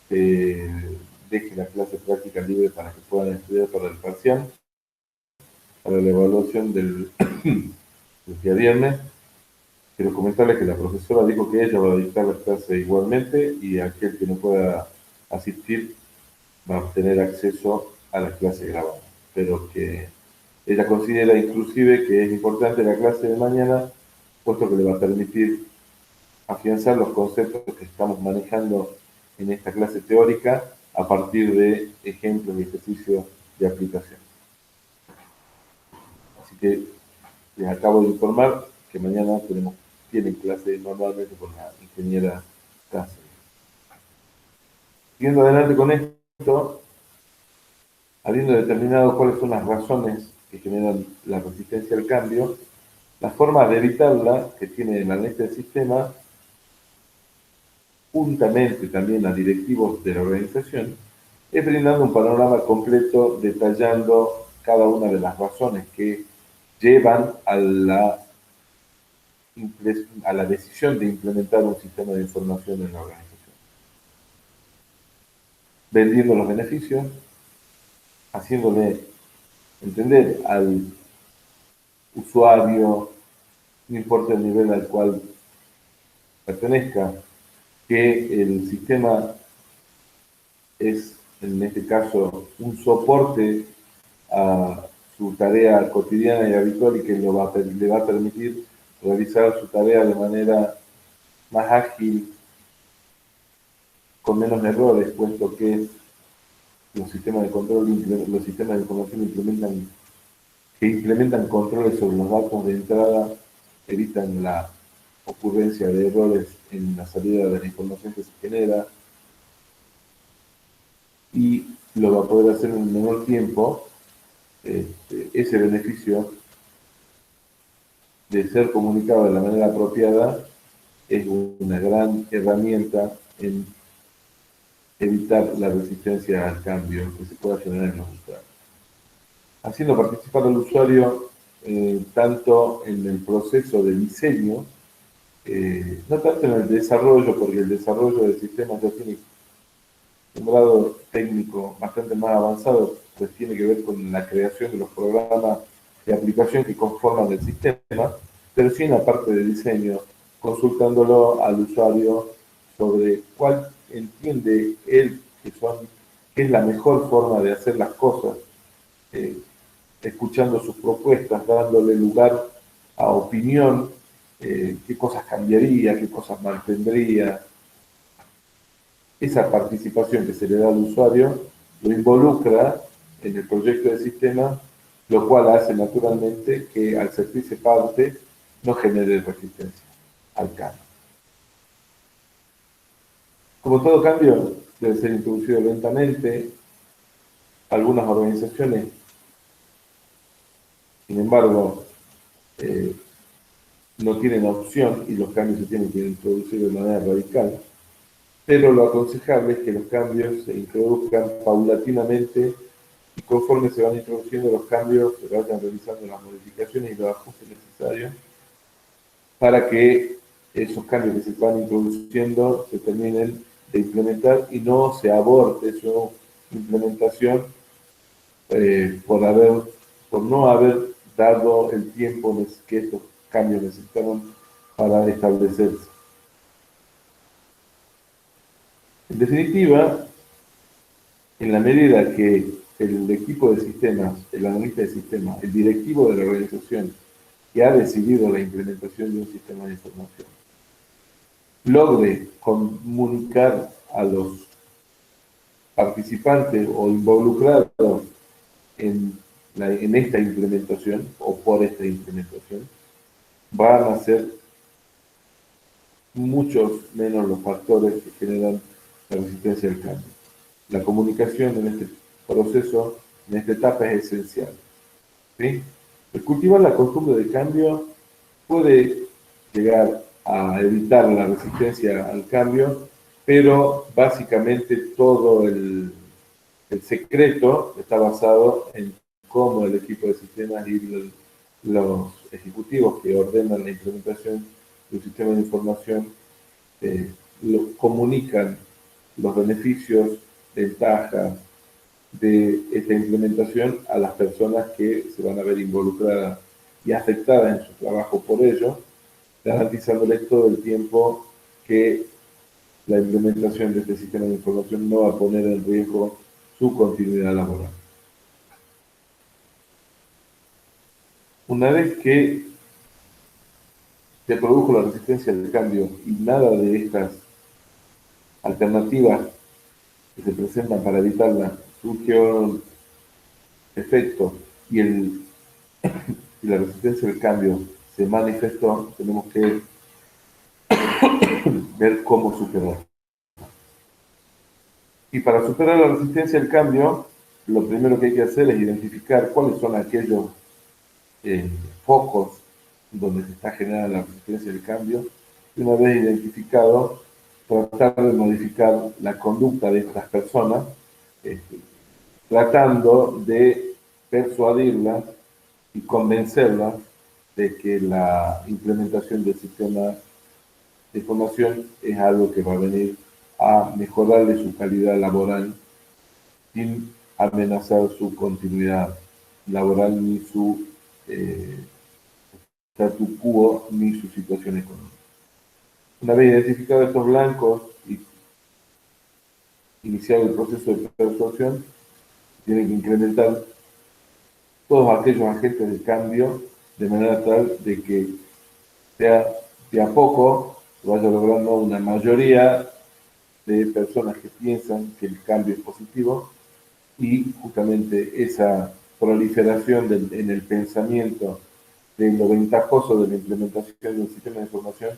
Speaker 1: deje la clase práctica libre para que puedan estudiar para el parcial, para la evaluación del día viernes. Quiero comentarles que la profesora dijo que ella va a dictar la clase igualmente y aquel que no pueda asistir va a tener acceso a la clase grabada, pero que ella considera inclusive que es importante la clase de mañana, puesto que le va a permitir afianzar los conceptos que estamos manejando en esta clase teórica a partir de ejemplos y ejercicios de aplicación. Así que les acabo de informar que mañana tienen clase normalmente con la ingeniera Cáceres. Siguiendo adelante con esto, habiendo determinado cuáles son las razones que generan la resistencia al cambio, la forma de evitarla que tiene la NET del sistema, juntamente también a directivos de la organización, es brindando un panorama completo detallando cada una de las razones que llevan a la decisión de implementar un sistema de información en la organización. Vendiendo los beneficios, haciéndole entender al usuario no importa el nivel al cual pertenezca, que el sistema es, en este caso, un soporte a su tarea cotidiana y habitual y que le va a permitir realizar su tarea de manera más ágil, con menos errores, puesto que los sistemas de control, los sistemas de información que implementan controles sobre los datos de entrada, evitan la ocurrencia de errores en la salida de la información que se genera y lo va a poder hacer en un menor tiempo. Ese beneficio de ser comunicado de la manera apropiada es una gran herramienta en evitar la resistencia al cambio que se pueda generar en los usuarios. Haciendo participar al usuario tanto en el proceso de diseño, no tanto en el desarrollo, porque el desarrollo del sistema ya tiene un grado técnico bastante más avanzado, pues tiene que ver con la creación de los programas de aplicación que conforman el sistema, pero sí en la parte de diseño, consultándolo al usuario sobre cuál entiende él que es la mejor forma de hacer las cosas, escuchando sus propuestas, dándole lugar a opinión, qué cosas cambiaría, qué cosas mantendría. Esa participación que se le da al usuario lo involucra en el proyecto de sistema, lo cual hace naturalmente que al sentirse parte no genere resistencia al cambio. Como todo cambio, debe ser introducido lentamente. Algunas organizaciones, sin embargo, no tienen opción y los cambios se tienen que introducir de manera radical, pero lo aconsejable es que los cambios se introduzcan paulatinamente y conforme se van introduciendo los cambios, se vayan realizando las modificaciones y los ajustes necesarios para que esos cambios que se van introduciendo se terminen de implementar y no se aborte su implementación por no haber dado el tiempo que estos cambios necesitaron para establecerse. En definitiva, en la medida que el equipo de sistemas, el analista de sistemas, el directivo de la organización que ha decidido la implementación de un sistema de información, logre comunicar a los participantes o involucrados en esta implementación o por esta implementación, van a ser muchos menos los factores que generan la resistencia al cambio. La comunicación en este proceso, en esta etapa es esencial. ¿Sí? El cultivar la costumbre de cambio puede llegar a evitar la resistencia al cambio, pero básicamente todo el secreto está basado en cómo el equipo de sistemas y los ejecutivos que ordenan la implementación de un sistema de información comunican los beneficios, ventajas de esta implementación a las personas que se van a ver involucradas y afectadas en su trabajo por ello, garantizándoles todo el tiempo que la implementación de este sistema de información no va a poner en riesgo su continuidad laboral. Una vez que se produjo la resistencia al cambio y nada de estas alternativas que se presentan para evitarla surgió efecto y la resistencia al cambio se manifestó, tenemos que ver cómo superar. Y para superar la resistencia al cambio, lo primero que hay que hacer es identificar cuáles son aquellos focos donde se está generando la resistencia al cambio. Y una vez identificado, tratar de modificar la conducta de estas personas, tratando de persuadirlas y convencerlas de que la implementación del sistema de información es algo que va a venir a mejorarle su calidad laboral sin amenazar su continuidad laboral ni su statu quo ni su situación económica. Una vez identificados estos blancos y iniciado el proceso de persuasión, tienen que incrementar todos aquellos agentes de cambio de manera tal de que sea de a poco se vaya logrando una mayoría de personas que piensan que el cambio es positivo y justamente esa proliferación en el pensamiento de lo ventajoso de la implementación de un sistema de información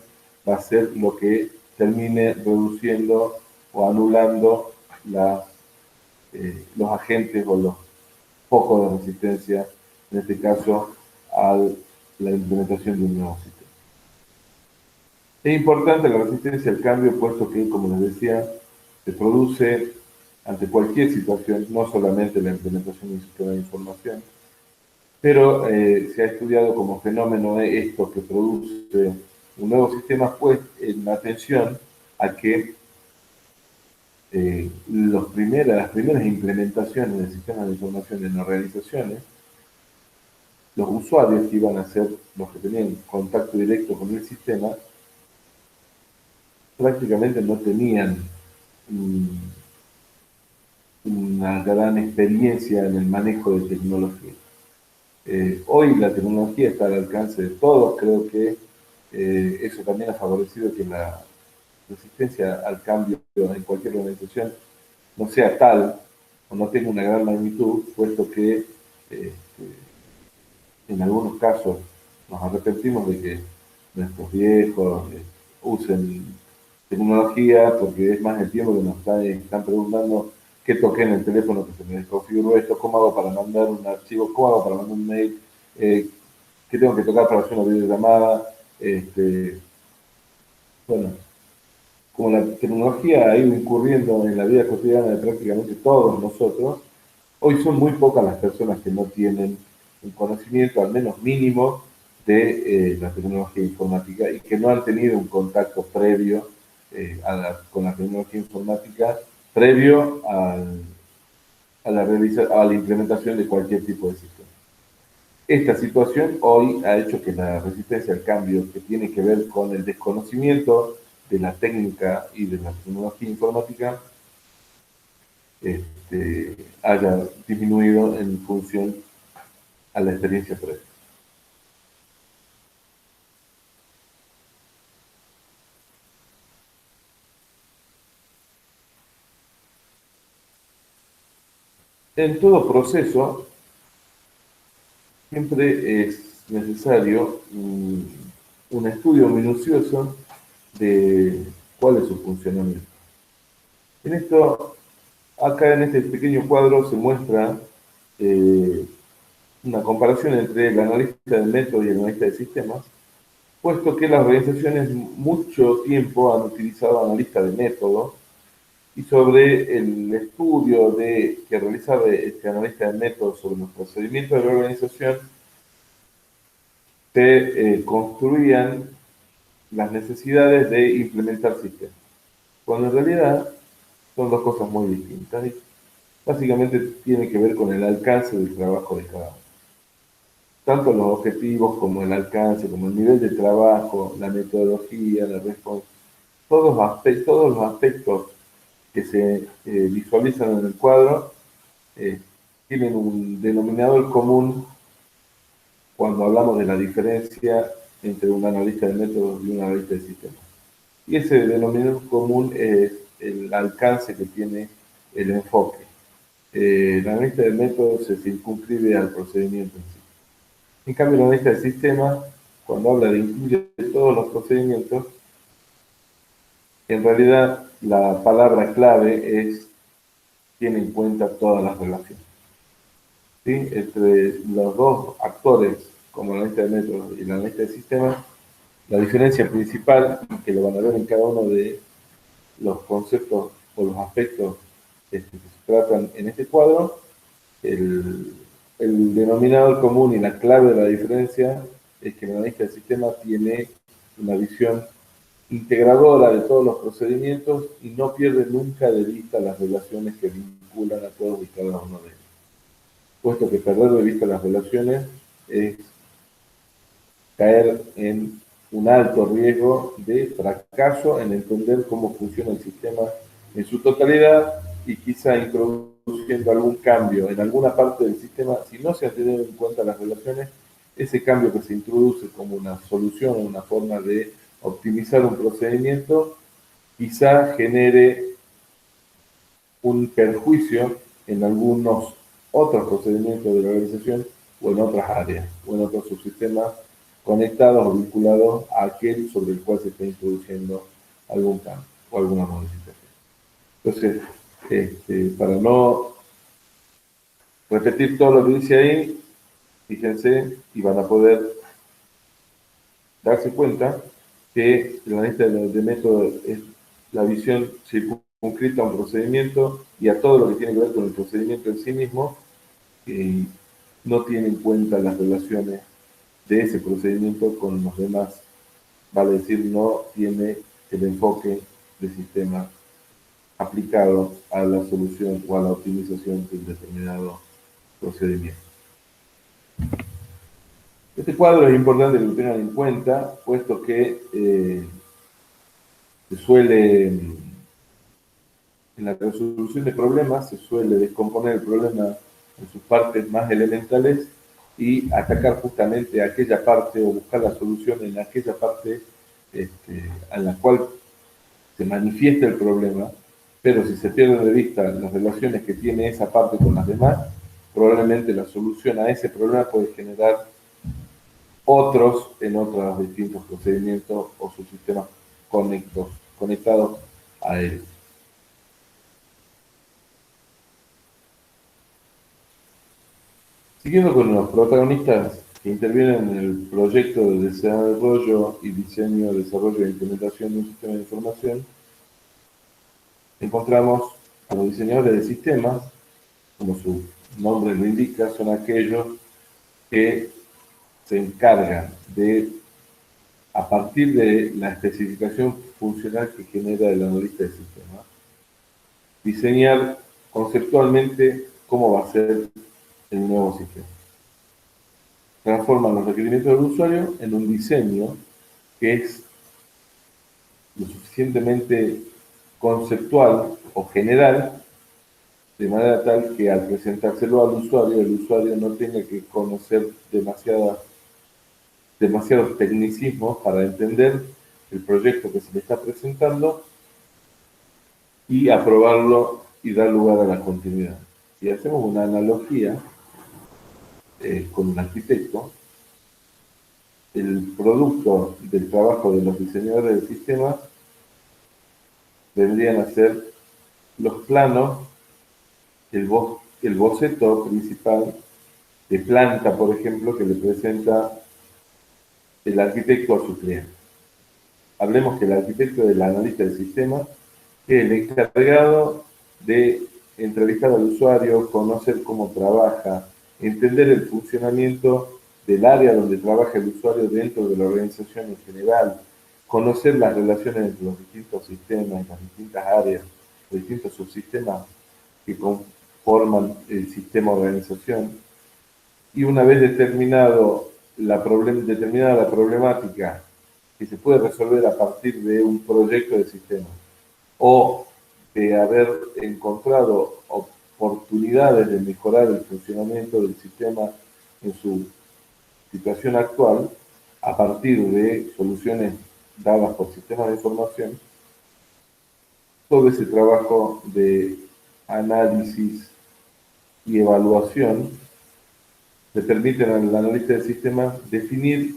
Speaker 1: va a ser lo que termine reduciendo o anulando los agentes o los focos de resistencia, en este caso, a la implementación de un nuevo sistema. Es importante la resistencia al cambio, puesto que, como les decía, se produce ante cualquier situación, no solamente la implementación de un sistema de información, pero se ha estudiado como fenómeno esto que produce un nuevo sistema, pues en atención a que las primeras implementaciones del sistema de información en organizaciones, los usuarios que iban a ser los que tenían contacto directo con el sistema, prácticamente no tenían una gran experiencia en el manejo de tecnología. Hoy la tecnología está al alcance de todos, creo que eso también ha favorecido que la resistencia al cambio en cualquier organización no sea tal o no tenga una gran magnitud, puesto que en algunos casos nos arrepentimos de que nuestros viejos usen tecnología, porque es más el tiempo que nos están preguntando qué toqué en el teléfono que se me desconfiguró esto, cómo hago para mandar un archivo, cómo hago para mandar un mail, qué tengo que tocar para hacer una videollamada. Bueno, como la tecnología ha ido incurriendo en la vida cotidiana de prácticamente todos nosotros, hoy son muy pocas las personas que no tienen un conocimiento, al menos mínimo, de la tecnología informática y que no han tenido un contacto previo con la tecnología informática, previo a la implementación de cualquier tipo de sistema. Esta situación hoy ha hecho que la resistencia al cambio, que tiene que ver con el desconocimiento de la técnica y de la tecnología informática, haya disminuido en función a la experiencia previa. En todo proceso, siempre es necesario un estudio minucioso de cuál es su funcionamiento. En esto, acá en este pequeño cuadro se muestra una comparación entre el analista de métodos y el analista de sistemas, puesto que las organizaciones mucho tiempo han utilizado analistas de método y sobre el estudio que realizaba este analista de método sobre los procedimientos de la organización, se construían las necesidades de implementar sistemas, cuando en realidad son dos cosas muy distintas y básicamente tiene que ver con el alcance del trabajo de cada uno. Tanto los objetivos como el alcance, como el nivel de trabajo, la metodología, la respuesta, todos los aspectos que se visualizan en el cuadro tienen un denominador común cuando hablamos de la diferencia entre un analista de métodos y un analista de sistemas. Y ese denominador común es el alcance que tiene el enfoque. El analista de métodos se circunscribe al procedimiento en sí. En cambio, el analista de sistemas, cuando habla de incluir todos los procedimientos, en realidad la palabra clave es tiene en cuenta todas las relaciones. ¿Sí? Entre los dos actores, como el analista de métodos y el analista de sistemas, la diferencia principal, que lo van a ver en cada uno de los conceptos o los aspectos que se tratan en este cuadro, el denominador común y la clave de la diferencia es que el analista de sistemas tiene una visión integradora de todos los procedimientos y no pierde nunca de vista las relaciones que vinculan a todos y cada uno de ellos. Puesto que perder de vista las relaciones es caer en un alto riesgo de fracaso en entender cómo funciona el sistema en su totalidad y quizá introduciendo algún cambio en alguna parte del sistema, si no se han tenido en cuenta las relaciones, ese cambio que se introduce como una solución o una forma de optimizar un procedimiento, quizá genere un perjuicio en algunos otros procedimientos de la organización o en otras áreas o en otros subsistemas conectados o vinculados a aquel sobre el cual se está introduciendo algún cambio o alguna modificación. Entonces, para no repetir todo lo que dice ahí, fíjense y van a poder darse cuenta que la lista de métodos es la visión circunscrita a un procedimiento y a todo lo que tiene que ver con el procedimiento en sí mismo, y no tiene en cuenta las relaciones de ese procedimiento con los demás, vale decir, no tiene el enfoque de sistema aplicado a la solución o a la optimización de un determinado procedimiento. Este cuadro es importante que lo tengan en cuenta, puesto que se suele, en la resolución de problemas, se suele descomponer el problema en sus partes más elementales y atacar justamente aquella parte o buscar la solución en aquella parte en la cual se manifiesta el problema, pero si se pierden de vista las relaciones que tiene esa parte con las demás, probablemente la solución a ese problema puede generar otros en otros distintos procedimientos o subsistemas conectados a él. Siguiendo con los protagonistas que intervienen en el proyecto de desarrollo y diseño, desarrollo e implementación de un sistema de información, encontramos a los diseñadores de sistemas, como su nombre lo indica, son aquellos que se encargan de, a partir de la especificación funcional que genera el analista de sistemas, diseñar conceptualmente cómo va a ser el nuevo sistema. Transforman los requerimientos del usuario en un diseño que es lo suficientemente conceptual o general, de manera tal que al presentárselo al usuario, el usuario no tenga que conocer demasiados tecnicismos para entender el proyecto que se le está presentando y aprobarlo y dar lugar a la continuidad. Si hacemos una analogía con un arquitecto, el producto del trabajo de los diseñadores de sistemas vendrían a ser los planos, el boceto principal de planta, por ejemplo, que le presenta el arquitecto a su cliente. Hablemos que el arquitecto es el analista del sistema, que es el encargado de entrevistar al usuario, conocer cómo trabaja, entender el funcionamiento del área donde trabaja el usuario dentro de la organización en general, conocer las relaciones entre los distintos sistemas, las distintas áreas, los distintos subsistemas que conforman el sistema organización, y una vez determinada la problemática que se puede resolver a partir de un proyecto de sistema o de haber encontrado oportunidades de mejorar el funcionamiento del sistema en su situación actual a partir de soluciones dadas por sistemas de información, todo ese trabajo de análisis y evaluación le permiten al analista de sistemas definir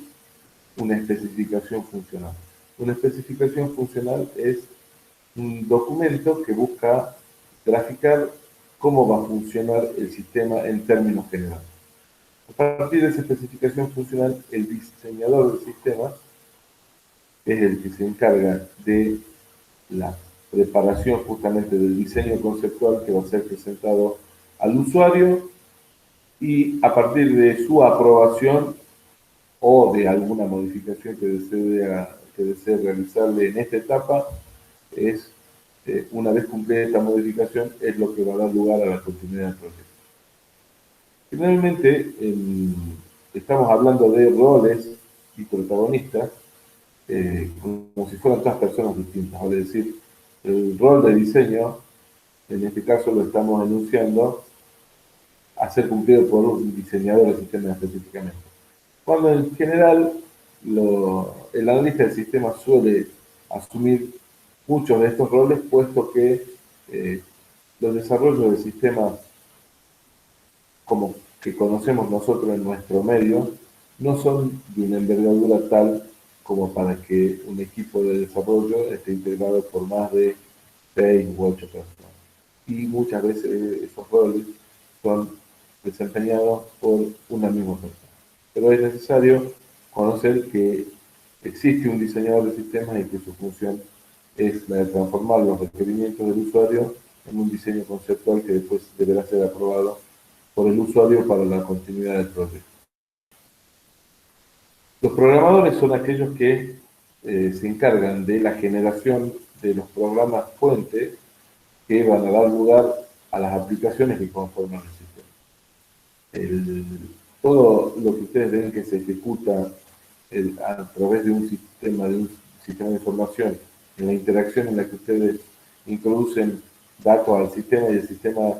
Speaker 1: una especificación funcional. Una especificación funcional es un documento que busca graficar cómo va a funcionar el sistema en términos generales. A partir de esa especificación funcional, el diseñador del sistema es el que se encarga de la preparación justamente del diseño conceptual que va a ser presentado al usuario y a partir de su aprobación o de alguna modificación que desee realizarle en esta etapa, es una vez cumplida esta modificación, es lo que va a dar lugar a la continuidad del proyecto. Finalmente, estamos hablando de roles y protagonistas, como si fueran todas personas distintas. Vale decir, el rol de diseño, en este caso lo estamos enunciando, a ser cumplido por un diseñador de sistemas específicamente. Cuando en general el analista del sistema suele asumir muchos de estos roles, puesto que los desarrollos de sistemas como que conocemos nosotros en nuestro medio no son de una envergadura tal como para que un equipo de desarrollo esté integrado por más de 6 u 8 personas. Y muchas veces esos roles son desempeñados por una misma persona. Pero es necesario conocer que existe un diseñador de sistemas y que su función es la de transformar los requerimientos del usuario en un diseño conceptual que después deberá ser aprobado por el usuario para la continuidad del proyecto. Los programadores son aquellos que se encargan de la generación de los programas fuente que van a dar lugar a las aplicaciones que conforman el sistema. Todo lo que ustedes ven que se ejecuta a través de un sistema de información, en la interacción en la que ustedes introducen datos al sistema y el sistema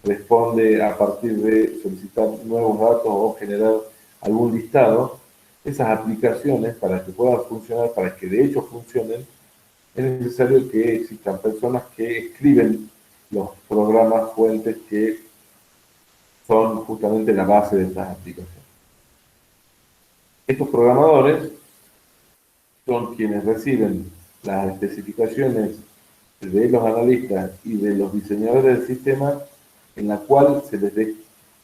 Speaker 1: responde a partir de solicitar nuevos datos o generar algún listado, esas aplicaciones, para que puedan funcionar, para que de hecho funcionen, es necesario que existan personas que escriben los programas fuentes que son justamente la base de estas aplicaciones. Estos programadores son quienes reciben las especificaciones de los analistas y de los diseñadores del sistema, en la cual se les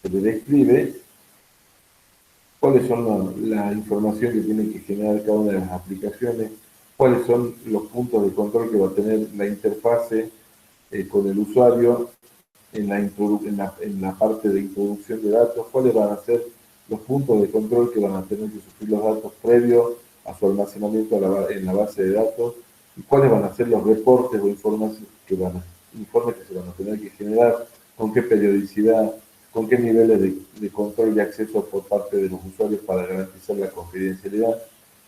Speaker 1: describe cuáles son la información que tienen que generar cada una de las aplicaciones, cuáles son los puntos de control que va a tener la interfase con el usuario en la parte de introducción de datos, cuáles van a ser los puntos de control que van a tener que sufrir los datos previos a su almacenamiento en la base de datos, y cuáles van a ser los reportes o informes que se van a tener que generar, con qué periodicidad, con qué niveles de control y acceso por parte de los usuarios para garantizar la confidencialidad.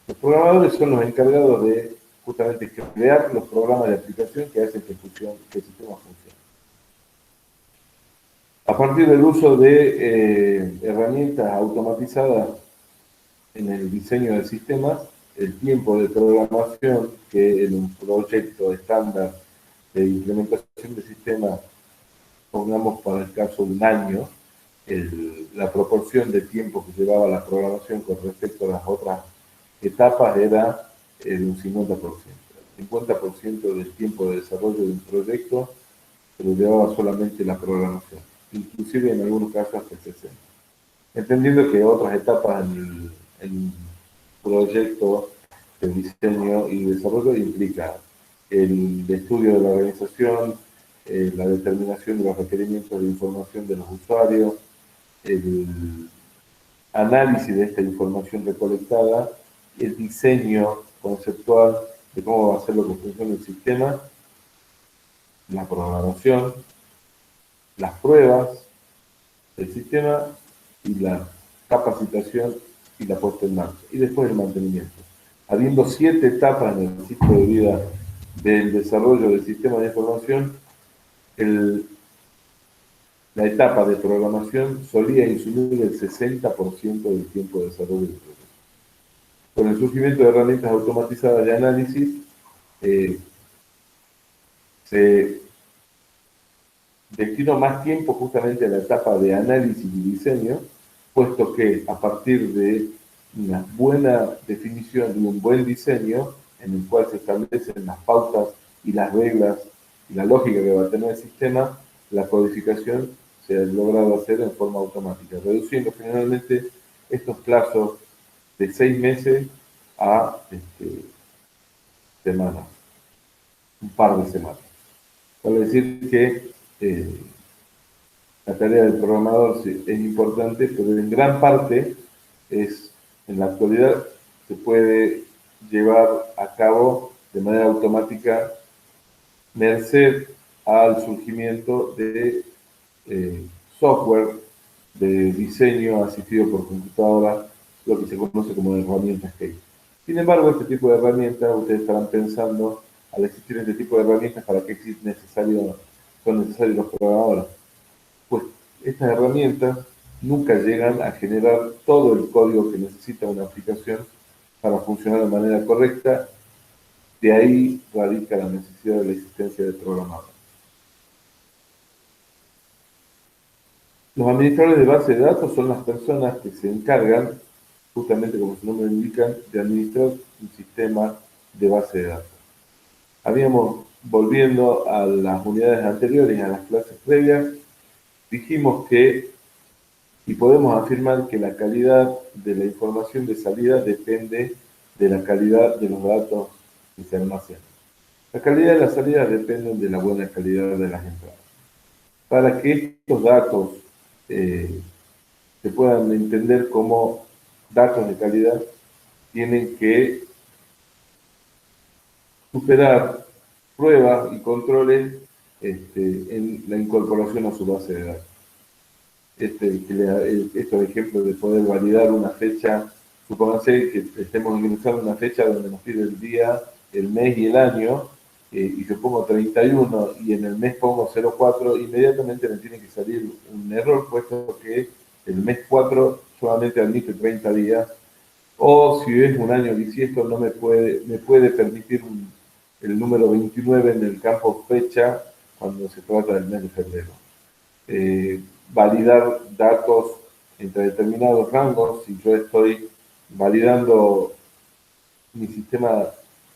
Speaker 1: Los programadores son los encargados de justamente crear los programas de aplicación que hacen que el sistema funcione. A partir del uso de herramientas automatizadas en el diseño de sistemas, el tiempo de programación que en un proyecto estándar de implementación de sistemas, pongamos para el caso de un año, la proporción de tiempo que llevaba la programación con respecto a las otras etapas era de un 50%. El 50% del tiempo de desarrollo de un proyecto se lo llevaba solamente la programación, inclusive en algunos casos hasta el 60%. Entendiendo que otras etapas en el proyecto de diseño y desarrollo implica el estudio de la organización, la determinación de los requerimientos de información de los usuarios, el análisis de esta información recolectada, el diseño conceptual de cómo va a ser lo que funciona el sistema, la programación, las pruebas del sistema y la capacitación y la puesta en marcha. Y después el mantenimiento. Habiendo 7 etapas en el ciclo de vida del desarrollo del sistema de información, la etapa de programación solía insumir el 60% del tiempo de desarrollo del proyecto. Con el surgimiento de herramientas automatizadas de análisis, se destinó más tiempo justamente a la etapa de análisis y diseño, puesto que a partir de una buena definición y un buen diseño, en el cual se establecen las pautas y las reglas y la lógica que va a tener el sistema, la codificación se ha logrado hacer en forma automática, reduciendo generalmente estos plazos de 6 meses a semanas, un par de semanas. Vale decir que la tarea del programador sí, es importante, pero en gran parte en la actualidad se puede llevar a cabo de manera automática merced al surgimiento de software de diseño asistido por computadora, lo que se conoce como herramientas CASE. Sin embargo, este tipo de herramientas, ustedes estarán pensando, al existir este tipo de herramientas, ¿para qué son necesarios los programadores? Pues estas herramientas nunca llegan a generar todo el código que necesita una aplicación para funcionar de manera correcta. De ahí radica la necesidad de la existencia de programadores. Los administradores de base de datos son las personas que se encargan, justamente como su nombre indica, de administrar un sistema de base de datos. Volviendo a las unidades anteriores, a las clases previas, dijimos que, y podemos afirmar que la calidad de la información de salida depende de la calidad de los datos que se almacenan. La calidad de las salidas depende de la buena calidad de las entradas. Para que estos datos se puedan entender como datos de calidad, tienen que superar pruebas y controles en la incorporación a su base de datos. Estos ejemplos de poder validar una fecha, supónganse que estemos ingresando una fecha donde nos pide el día, el mes y el año, y yo pongo 31 y en el mes pongo 04, inmediatamente me tiene que salir un error, puesto que el mes 4 solamente admite 30 días, o si es un año bisiesto me puede permitir el número 29 en el campo fecha cuando se trata del mes de febrero. Validar datos entre determinados rangos, si yo estoy validando mi sistema,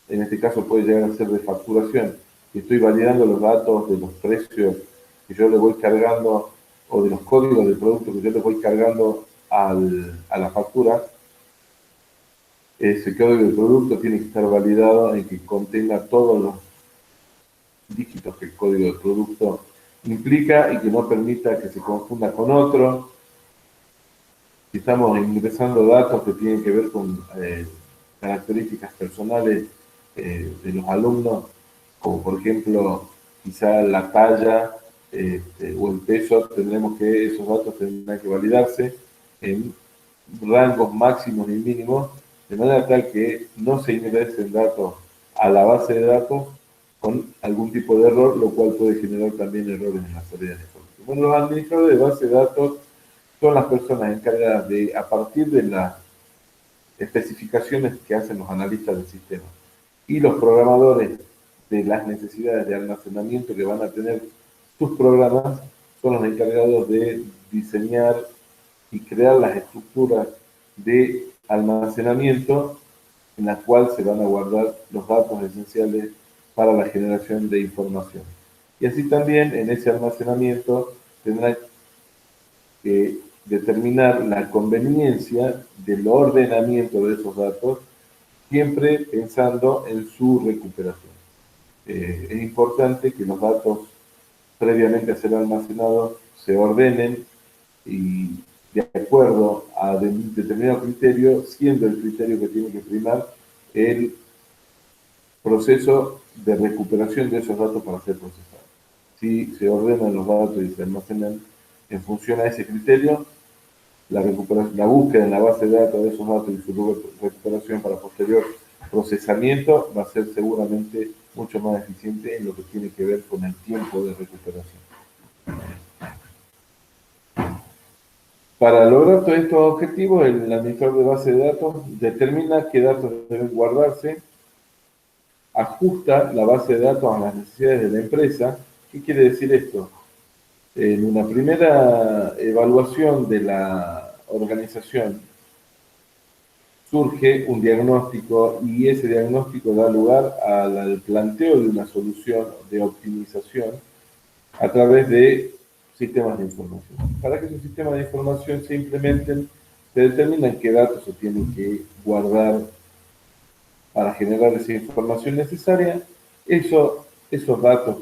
Speaker 1: en este caso puede llegar a ser de facturación, y estoy validando los datos de los precios que yo le voy cargando, o de los códigos del producto que yo le voy cargando a la factura, ese código del producto tiene que estar validado en que contenga todos los dígitos que el código del producto implica y que no permita que se confunda con otro. Si estamos ingresando datos que tienen que ver con características personales de los alumnos, como por ejemplo quizá la talla o el peso, tendremos que esos datos tendrán que validarse en rangos máximos y mínimos, de manera tal que no se ingresen datos a la base de datos con algún tipo de error, lo cual puede generar también errores en la salida de información. Bueno, los administradores de base de datos son las personas encargadas de, a partir de las especificaciones que hacen los analistas del sistema y los programadores de las necesidades de almacenamiento que van a tener sus programas, son los encargados de diseñar y crear las estructuras de almacenamiento en las cuales se van a guardar los datos esenciales para la generación de información. Y así también en ese almacenamiento tendrán que determinar la conveniencia del ordenamiento de esos datos, siempre pensando en su recuperación. Es importante que los datos previamente a ser almacenados se ordenen y de acuerdo a un determinado criterio, siendo el criterio que tiene que primar el proceso de recuperación de esos datos para ser procesados. Si se ordenan los datos y se almacenan en función a ese criterio, la búsqueda en la base de datos de esos datos y su recuperación para posterior procesamiento va a ser seguramente mucho más eficiente en lo que tiene que ver con el tiempo de recuperación. Para lograr todos estos objetivos, el administrador de base de datos determina qué datos deben guardarse, ajusta la base de datos a las necesidades de la empresa. ¿Qué quiere decir esto? En una primera evaluación de la organización surge un diagnóstico y ese diagnóstico da lugar al planteo de una solución de optimización a través de sistemas de información. Para que esos sistemas de información se implementen, se determinan qué datos se tienen que guardar para generar esa información necesaria. Esos datos,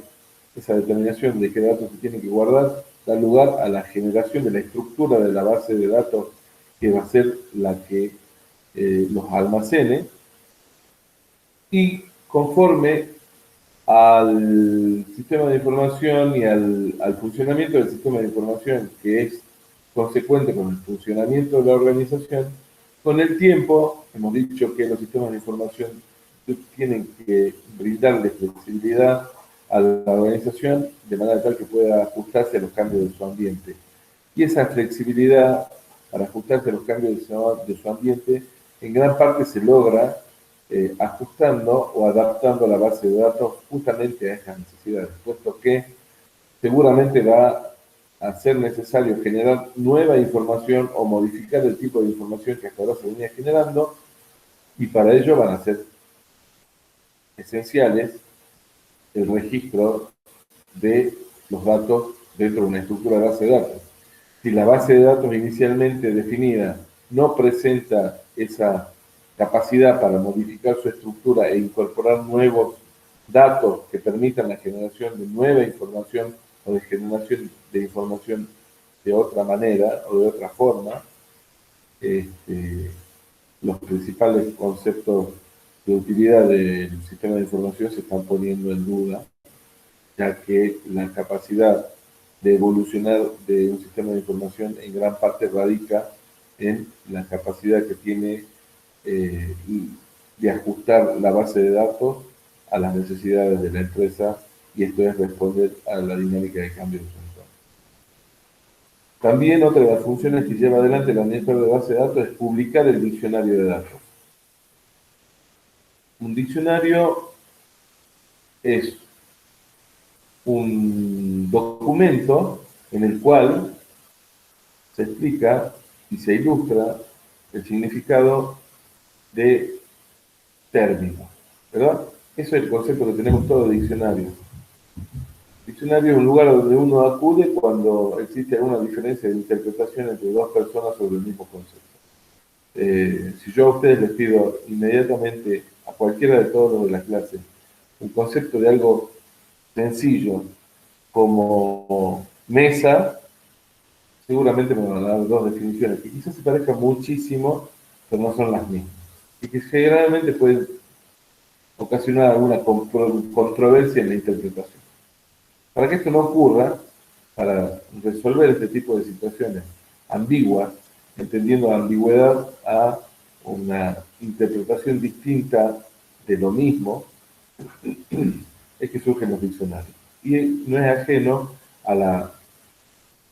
Speaker 1: esa determinación de qué datos se tienen que guardar, da lugar a la generación de la estructura de la base de datos que va a ser la que los almacene, y conforme al sistema de información y al funcionamiento del sistema de información, que es consecuente con el funcionamiento de la organización, Con el tiempo, hemos dicho que los sistemas de información tienen que brindarle flexibilidad a la organización de manera tal que pueda ajustarse a los cambios de su ambiente. Y esa flexibilidad para ajustarse a los cambios de su ambiente, en gran parte se logra ajustando o adaptando la base de datos justamente a esas necesidades, puesto que seguramente va a ser necesario generar nueva información o modificar el tipo de información que hasta ahora se venía generando, y para ello van a ser esenciales el registro de los datos dentro de una estructura de base de datos. Si la base de datos inicialmente definida no presenta esa capacidad para modificar su estructura e incorporar nuevos datos que permitan la generación de nueva información o de generación de información de otra manera o de otra forma, los principales conceptos de utilidad del sistema de información se están poniendo en duda, ya que la capacidad de evolucionar de un sistema de información en gran parte radica en la capacidad que tiene de ajustar la base de datos a las necesidades de la empresa, y esto es responder a la dinámica de cambio de su entorno. También otra de las funciones que lleva adelante el administrador de base de datos es publicar el diccionario de datos. Un diccionario es un documento en el cual se explica y se ilustra el significado de términos, ¿verdad? Eso es el concepto que tenemos todo de diccionario. Diccionario es un lugar donde uno acude cuando existe alguna diferencia de interpretación entre dos personas sobre el mismo concepto. Si yo a ustedes les pido inmediatamente, a cualquiera de todos los de la clase, un concepto de algo sencillo como mesa, seguramente me van a dar dos definiciones que quizás se parezcan muchísimo, pero no son las mismas, y que generalmente pueden ocasionar alguna controversia en la interpretación. Para que esto no ocurra, para resolver este tipo de situaciones ambiguas, entendiendo la ambigüedad a una interpretación distinta de lo mismo, es que surgen los diccionarios. Y no es ajeno a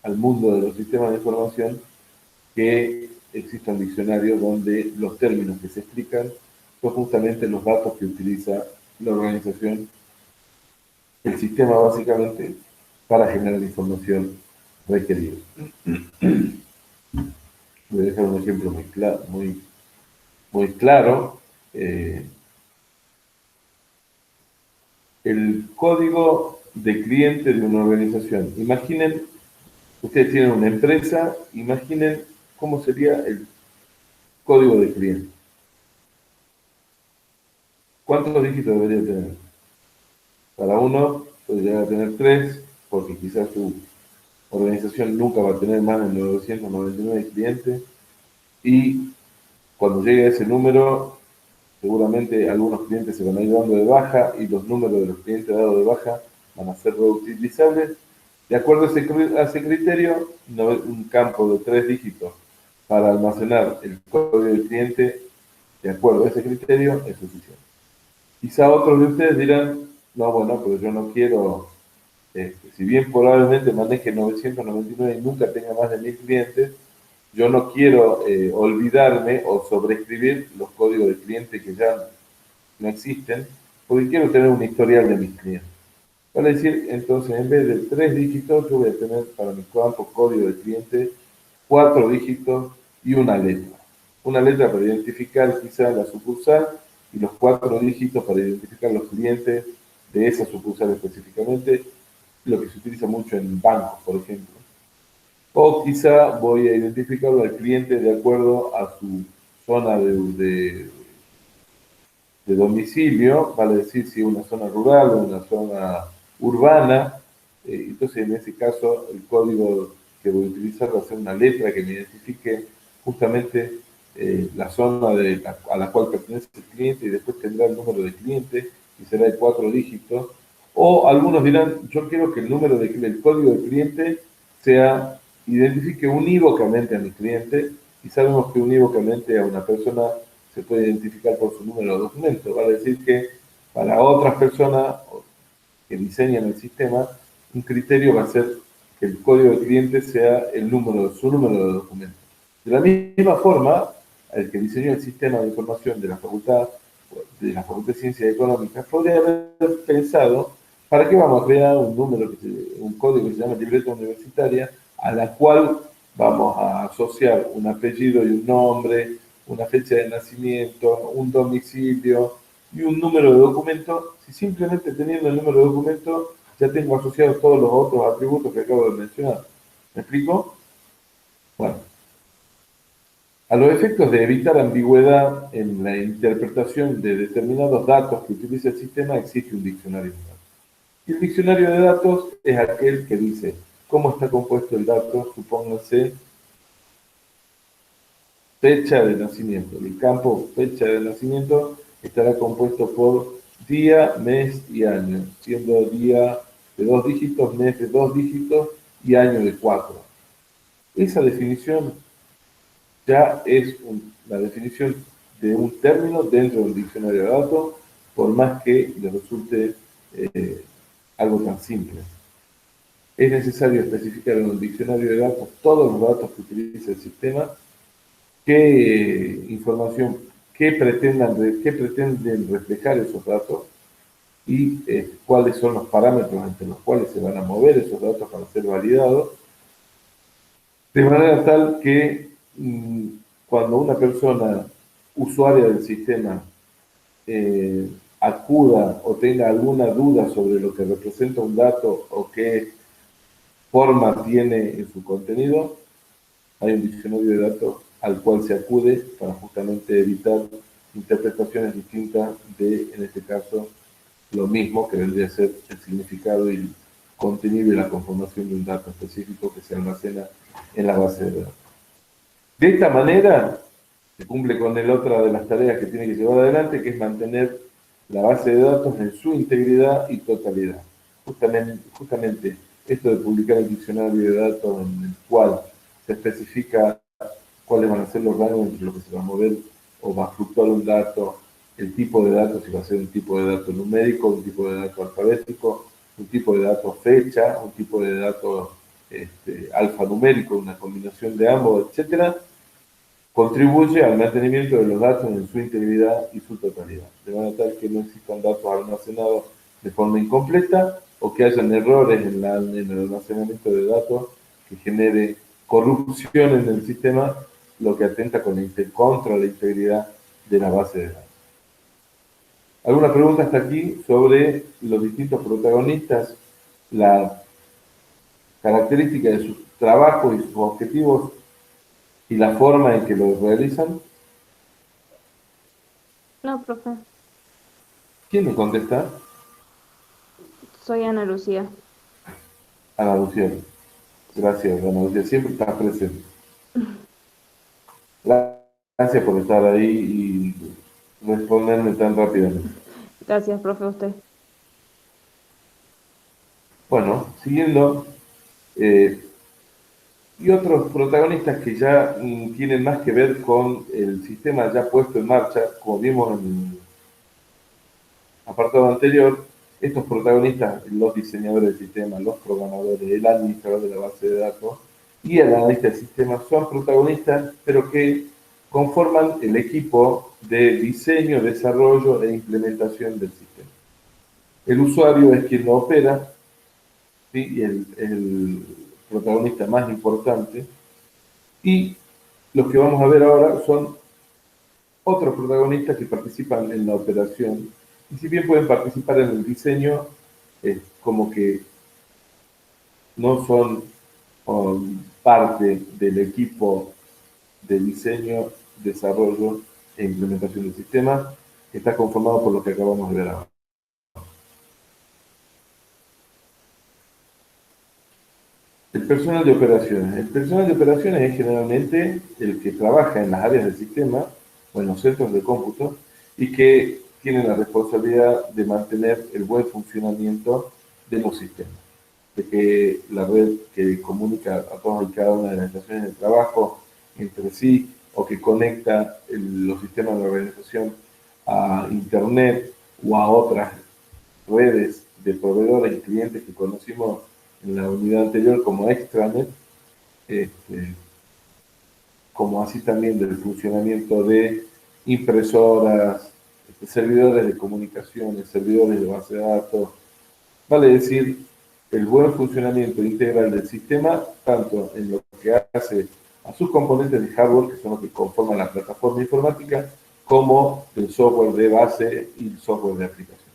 Speaker 1: al mundo de los sistemas de información que existan diccionarios donde los términos que se explican son justamente los datos que utiliza la organización, el sistema básicamente, para generar información requerida. Voy a dejar un ejemplo muy claro. El código de cliente de una organización. Imaginen, ustedes tienen una empresa, imaginen cómo sería el código de cliente. ¿Cuántos dígitos debería tener? Para uno podría tener 3, porque quizás su organización nunca va a tener más de 999 clientes, y cuando llegue a ese número, seguramente algunos clientes se van a ir dando de baja, y los números de los clientes dados de baja van a ser reutilizables. De acuerdo a ese criterio, un campo de 3 dígitos para almacenar el código del cliente, de acuerdo a ese criterio, es suficiente. Quizá otros de ustedes dirán, no, bueno, pero yo no quiero, si bien probablemente maneje 999 y nunca tenga más de 1000 clientes, yo no quiero olvidarme o sobreescribir los códigos de cliente que ya no existen, porque quiero tener un historial de mis clientes. Vale decir, entonces, en vez de 3 dígitos, yo voy a tener para mi campo código de cliente 4 dígitos y una letra. Una letra para identificar quizá la sucursal, y los 4 dígitos para identificar los clientes de esa sucursal específicamente, lo que se utiliza mucho en bancos, por ejemplo. O quizá voy a identificarlo al cliente de acuerdo a su zona de domicilio, vale decir si es una zona rural o una zona urbana. Entonces, en ese caso, el código que voy a utilizar va a ser una letra que me identifique justamente la zona a la cual pertenece el cliente, y después tendrá el número de cliente, y será de 4 dígitos. O algunos dirán, yo quiero que el número del código del cliente identifique unívocamente a mi cliente, y sabemos que unívocamente a una persona se puede identificar por su número de documento. Vale decir que para otras personas que diseñan el sistema, un criterio va a ser que el código de cliente sea su número de documento. De la misma forma, el que diseñó el sistema de información de la Facultad de Ciencias Económicas podría haber pensado, ¿para qué vamos a crear un código que se llama libreta universitaria, a la cual vamos a asociar un apellido y un nombre, una fecha de nacimiento, un domicilio y un número de documento, si simplemente teniendo el número de documento ya tengo asociados todos los otros atributos que acabo de mencionar? ¿Me explico? Bueno, a los efectos de evitar ambigüedad en la interpretación de determinados datos que utiliza el sistema, existe un diccionario de datos. Y el diccionario de datos es aquel que dice cómo está compuesto el dato, supóngase fecha de nacimiento. El campo fecha de nacimiento estará compuesto por día, mes y año, siendo día de 2 dígitos, mes de 2 dígitos y año de 4. Esa definición ya es la definición de un término dentro del diccionario de datos, por más que le resulte algo tan simple. Es necesario especificar en un diccionario de datos todos los datos que utiliza el sistema, qué información, qué pretenden reflejar esos datos y cuáles son los parámetros entre los cuales se van a mover esos datos para ser validados, de manera tal que cuando una persona usuaria del sistema acuda o tenga alguna duda sobre lo que representa un dato o qué forma tiene en su contenido, hay un diccionario de datos al cual se acude para justamente evitar interpretaciones distintas de, en este caso, lo mismo que vendría a ser el significado y el contenido y la conformación de un dato específico que se almacena en la base de datos. De esta manera, se cumple con otra de las tareas que tiene que llevar adelante, que es mantener la base de datos en su integridad y totalidad. Justamente esto de publicar el diccionario de datos en el cual se especifica cuáles van a ser los rangos entre los que se va a mover o va a fluctuar un dato, el tipo de datos, si va a ser un tipo de dato numérico, un tipo de dato alfabético, un tipo de dato fecha, un tipo de dato alfanumérico, una combinación de ambos, etcétera, contribuye al mantenimiento de los datos en su integridad y su totalidad, de manera tal que no existan datos almacenados de forma incompleta o que hayan errores en el almacenamiento de datos que genere corrupción en el sistema, lo que atenta contra la integridad de la base de datos. ¿Alguna pregunta hasta aquí sobre los distintos protagonistas, la característica de sus trabajos y sus objetivos y la forma en que lo realizan?
Speaker 3: No, profe.
Speaker 1: ¿Quién me contesta?
Speaker 3: Soy Ana Lucía.
Speaker 1: Ana Lucía. Gracias, Ana Lucía. Siempre estás presente. Gracias por estar ahí y responderme tan rápidamente.
Speaker 3: Gracias, profe, a usted.
Speaker 1: Bueno, siguiendo, y otros protagonistas que ya tienen más que ver con el sistema ya puesto en marcha, como vimos en el apartado anterior, estos protagonistas, los diseñadores del sistema, los programadores, el administrador de la base de datos y el analista del sistema son protagonistas, pero que conforman el equipo de diseño, desarrollo e implementación del sistema. El usuario es quien lo opera, ¿sí? Y el protagonista más importante. Y los que vamos a ver ahora son otros protagonistas que participan en la operación. Y si bien pueden participar en el diseño, como que no son parte del equipo de diseño, desarrollo e implementación del sistema, que está conformado por lo que acabamos de ver ahora. El personal de operaciones. El personal de operaciones es generalmente el que trabaja en las áreas del sistema o en los centros de cómputo y que tiene la responsabilidad de mantener el buen funcionamiento de los sistemas, de que la red que comunica a todas y cada una de las estaciones de trabajo entre sí o que conecta los sistemas de organización a Internet o a otras redes de proveedores y clientes que conocimos en la unidad anterior como extranet, como así también del funcionamiento de impresoras, servidores de comunicaciones, servidores de base de datos, vale decir, el buen funcionamiento integral del sistema, tanto en lo que hace a sus componentes de hardware, que son los que conforman la plataforma informática, como el software de base y el software de aplicación.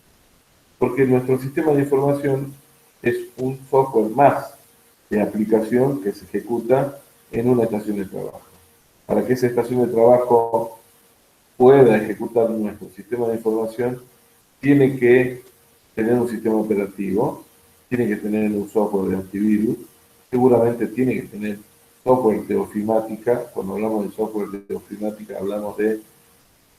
Speaker 1: Porque nuestro sistema de información es un software más de aplicación que se ejecuta en una estación de trabajo. Para que esa estación de trabajo pueda ejecutar nuestro sistema de información, tiene que tener un sistema operativo, tiene que tener un software de antivirus, seguramente tiene que tener software de ofimática. Cuando hablamos de software de ofimática hablamos de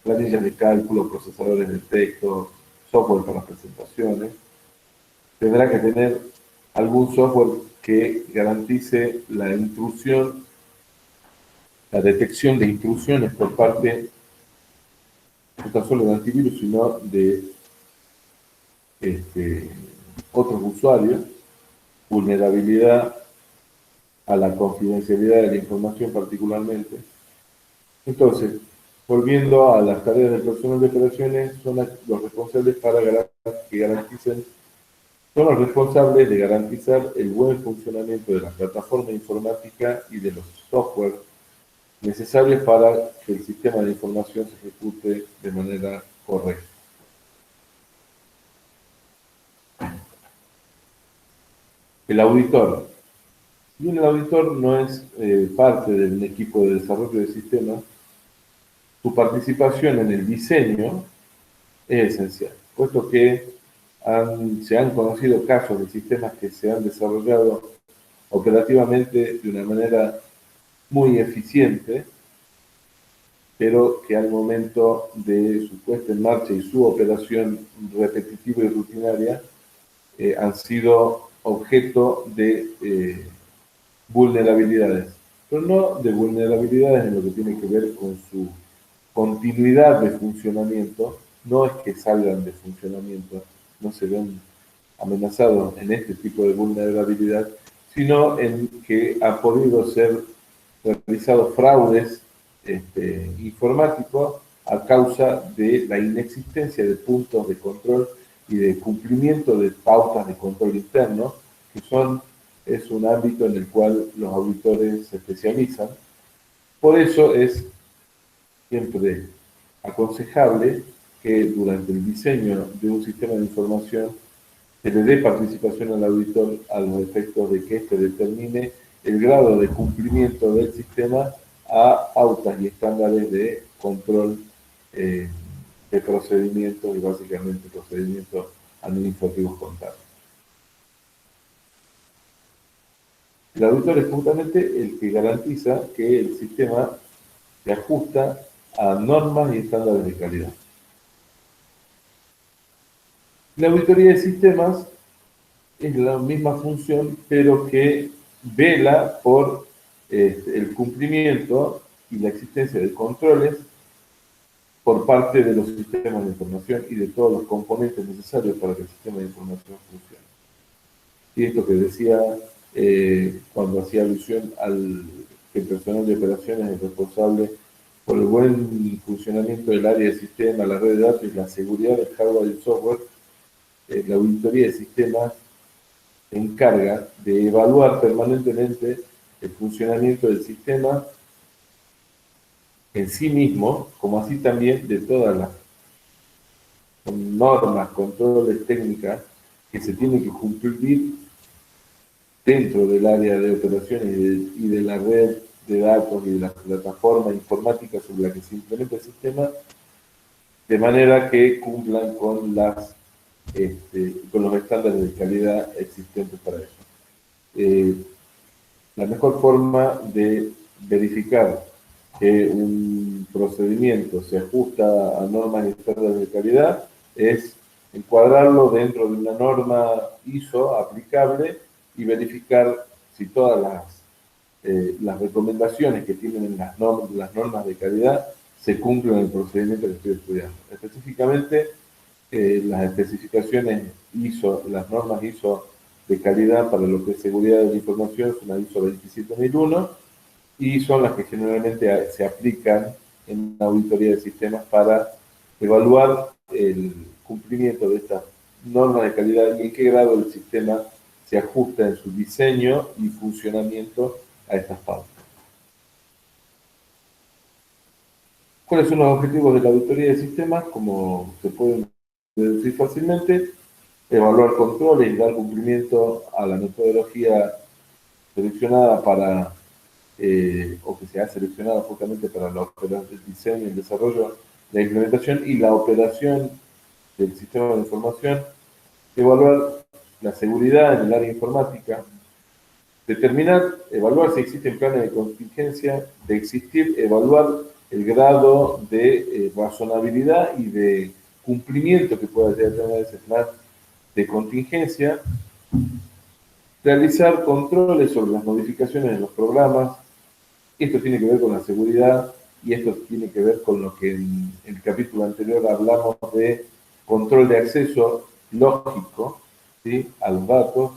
Speaker 1: planillas de cálculo, procesadores de texto, software para presentaciones. Tendrá que tener algún software que garantice la intrusión, la detección de intrusiones por parte no tan solo de antivirus, sino de otros usuarios, vulnerabilidad a la confidencialidad de la información particularmente. Entonces, volviendo a las tareas del personal de operaciones, son los responsables son los responsables de garantizar el buen funcionamiento de la plataforma informática y de los software necesarios para que el sistema de información se ejecute de manera correcta. El auditor. Si bien el auditor no es parte del equipo de desarrollo de sistemas, su participación en el diseño es esencial, puesto que se han conocido casos de sistemas que se han desarrollado operativamente de una manera muy eficiente, pero que al momento de su puesta en marcha y su operación repetitiva y rutinaria han sido objeto de vulnerabilidades, pero no de vulnerabilidades en lo que tiene que ver con su continuidad de funcionamiento, no es que salgan de funcionamiento, no se ven amenazados en este tipo de vulnerabilidad, sino en que han podido ser realizados fraudes informáticos a causa de la inexistencia de puntos de control y de cumplimiento de pautas de control interno, que es un ámbito en el cual los auditores se especializan. Por eso es siempre aconsejable que durante el diseño de un sistema de información se le dé participación al auditor a los efectos de que éste determine el grado de cumplimiento del sistema a pautas y estándares de control de procedimientos y básicamente procedimientos administrativos contables. El auditor es justamente el que garantiza que el sistema se ajusta a normas y estándares de calidad. La auditoría de sistemas es la misma función, pero que vela por el cumplimiento y la existencia de controles por parte de los sistemas de información y de todos los componentes necesarios para que el sistema de información funcione. Y esto que decía cuando hacía alusión al que el personal de operaciones es responsable por el buen funcionamiento del área de sistema, la red de datos y la seguridad del hardware y el software, la auditoría de sistemas se encarga de evaluar permanentemente el funcionamiento del sistema en sí mismo, como así también de todas las normas, controles, técnicas que se tienen que cumplir dentro del área de operaciones y de la red de datos y de la plataforma informática sobre la que se implementa el sistema, de manera que cumplan con con los estándares de calidad existentes para eso. La mejor forma de verificar que un procedimiento se ajusta a normas y estándares de calidad es encuadrarlo dentro de una norma ISO aplicable y verificar si todas las las recomendaciones que tienen las normas de calidad se cumplen en el procedimiento que estoy estudiando. Específicamente, las especificaciones ISO, las normas ISO de calidad para lo que es seguridad de la información son la ISO 27001 y son las que generalmente se aplican en la auditoría de sistemas para evaluar el cumplimiento de estas normas de calidad y en qué grado el sistema se ajusta en su diseño y funcionamiento a estas pautas. ¿Cuáles son los objetivos de la auditoría de sistemas? Como se pueden deducir fácilmente, evaluar controles y dar cumplimiento a la metodología seleccionada para, o que se ha seleccionado justamente para el diseño, el desarrollo, la implementación y la operación del sistema de información, evaluar la seguridad en el área informática, evaluar si existen planes de contingencia, de existir, evaluar el grado de razonabilidad y de cumplimiento que pueda llegar a tener ese plan de contingencia, realizar controles sobre las modificaciones de los programas. Esto tiene que ver con la seguridad y esto tiene que ver con lo que en el capítulo anterior hablamos de control de acceso lógico, ¿sí?, a los datos,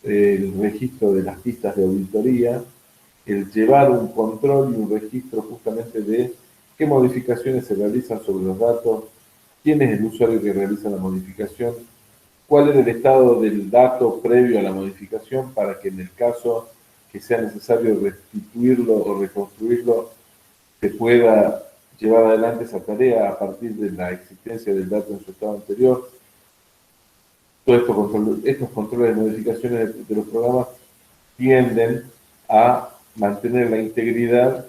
Speaker 1: el registro de las pistas de auditoría, el llevar un control y un registro justamente de qué modificaciones se realizan sobre los datos, quién es el usuario que realiza la modificación, cuál es el estado del dato previo a la modificación para que en el caso que sea necesario restituirlo o reconstruirlo, se pueda llevar adelante esa tarea a partir de la existencia del dato en su estado anterior. Todos estos controles de modificaciones de los programas tienden a mantener la integridad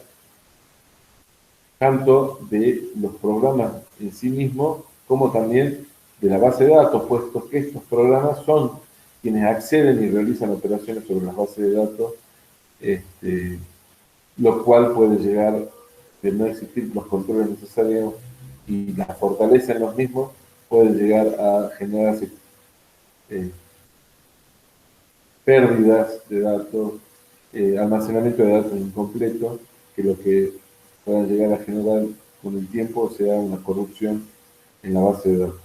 Speaker 1: tanto de los programas en sí mismos como también de la base de datos, puesto que estos programas son quienes acceden y realizan operaciones sobre las bases de datos, lo cual puede llegar de no existir los controles necesarios y la fortaleza en los mismos, puede llegar a generarse pérdidas de datos, almacenamiento de datos incompleto, que lo que pueda llegar a generar con el tiempo sea una corrupción en la base de datos.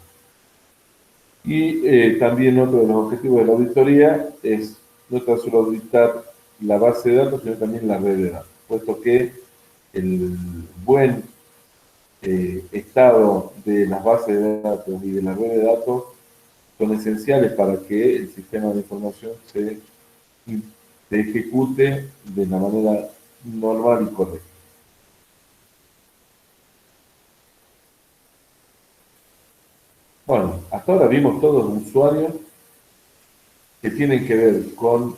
Speaker 1: Y también otro de los objetivos de la auditoría es no tan solo auditar la base de datos, sino también la red de datos, puesto que el buen estado de las bases de datos y de la red de datos son esenciales para que el sistema de información se ejecute de la manera normal y correcta. Bueno, hasta ahora vimos todos los usuarios que tienen que ver con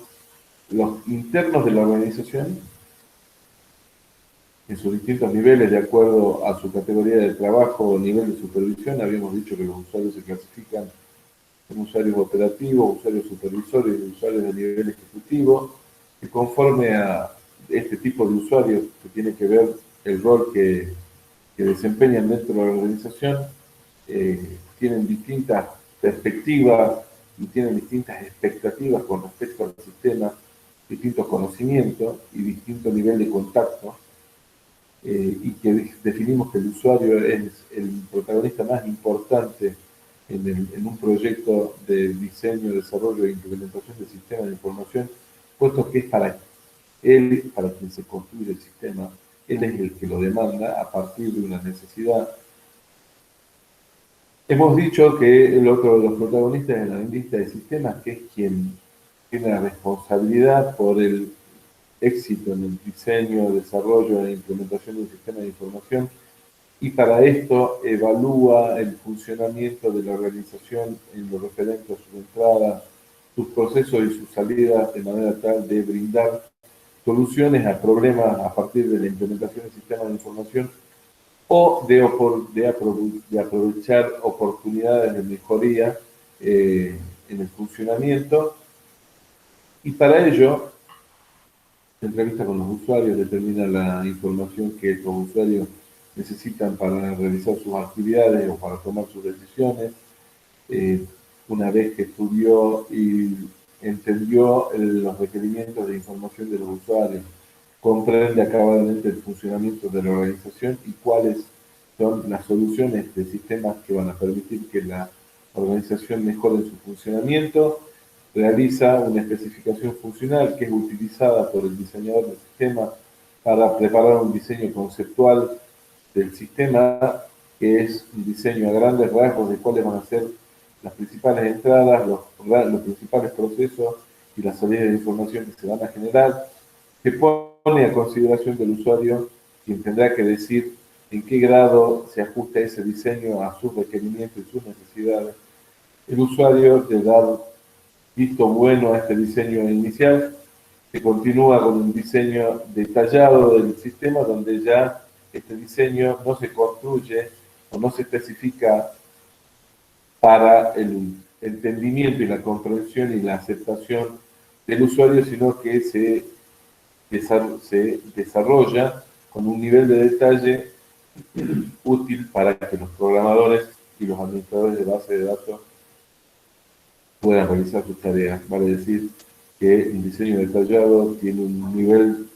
Speaker 1: los internos de la organización en sus distintos niveles de acuerdo a su categoría de trabajo o nivel de supervisión. Habíamos dicho que los usuarios se clasifican en usuarios operativos, usuarios supervisores y usuarios de nivel ejecutivo, que conforme a este tipo de usuarios que tiene que ver el rol que desempeñan dentro de la organización, tienen distintas perspectivas y tienen distintas expectativas con respecto al sistema, distintos conocimientos y distinto nivel de contacto, y que definimos que el usuario es el protagonista más importante en un proyecto de diseño, desarrollo e implementación del sistema de información, puesto que es para él, para quien se construye el sistema, él es el que lo demanda a partir de una necesidad. Hemos dicho que el otro de los protagonistas es el analista de sistemas, que es quien tiene la responsabilidad por el éxito en el diseño, desarrollo e implementación del sistema de información, y para esto evalúa el funcionamiento de la organización en lo referente a su entrada, sus procesos y sus salidas, de manera tal de brindar soluciones a problemas a partir de la implementación del sistema de información o de aprovechar oportunidades de mejoría en el funcionamiento. Y para ello, se entrevista con los usuarios, determina la información que estos usuarios necesitan para realizar sus actividades o para tomar sus decisiones. Una vez que estudió y entendió los requerimientos de información de los usuarios, comprende acabadamente el funcionamiento de la organización y cuáles son las soluciones de sistemas que van a permitir que la organización mejore su funcionamiento. Realiza una especificación funcional que es utilizada por el diseñador del sistema para preparar un diseño conceptual del sistema, que es un diseño a grandes rasgos de cuáles van a ser las principales entradas, los principales procesos y las salidas de información que se van a generar, que pone a consideración del usuario, quien tendrá que decir en qué grado se ajusta ese diseño a sus requerimientos y sus necesidades. El usuario le da visto bueno a este diseño inicial, se continúa con un diseño detallado del sistema, donde ya este diseño no se construye o no se especifica para el entendimiento y la comprensión y la aceptación del usuario, sino que se desarrolla con un nivel de detalle útil para que los programadores y los administradores de base de datos puedan realizar sus tareas. Vale decir que el diseño detallado tiene un nivel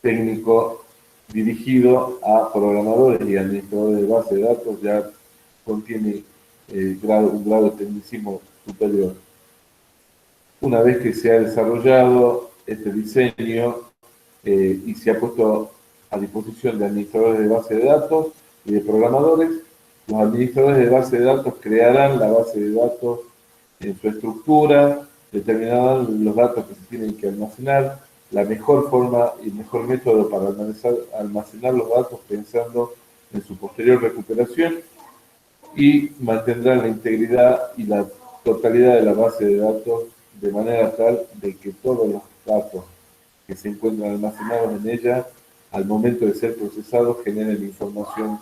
Speaker 1: técnico dirigido a programadores y administradores de base de datos, ya contiene un grado de tecnicismo superior. Una vez que se ha desarrollado este diseño y se ha puesto a disposición de administradores de base de datos y de programadores, los administradores de base de datos crearán la base de datos en su estructura, determinarán los datos que se tienen que almacenar, la mejor forma y el mejor método para almacenar los datos pensando en su posterior recuperación, y mantendrán la integridad y la totalidad de la base de datos de manera tal de que todos los datos que se encuentran almacenados en ella, al momento de ser procesados, generen información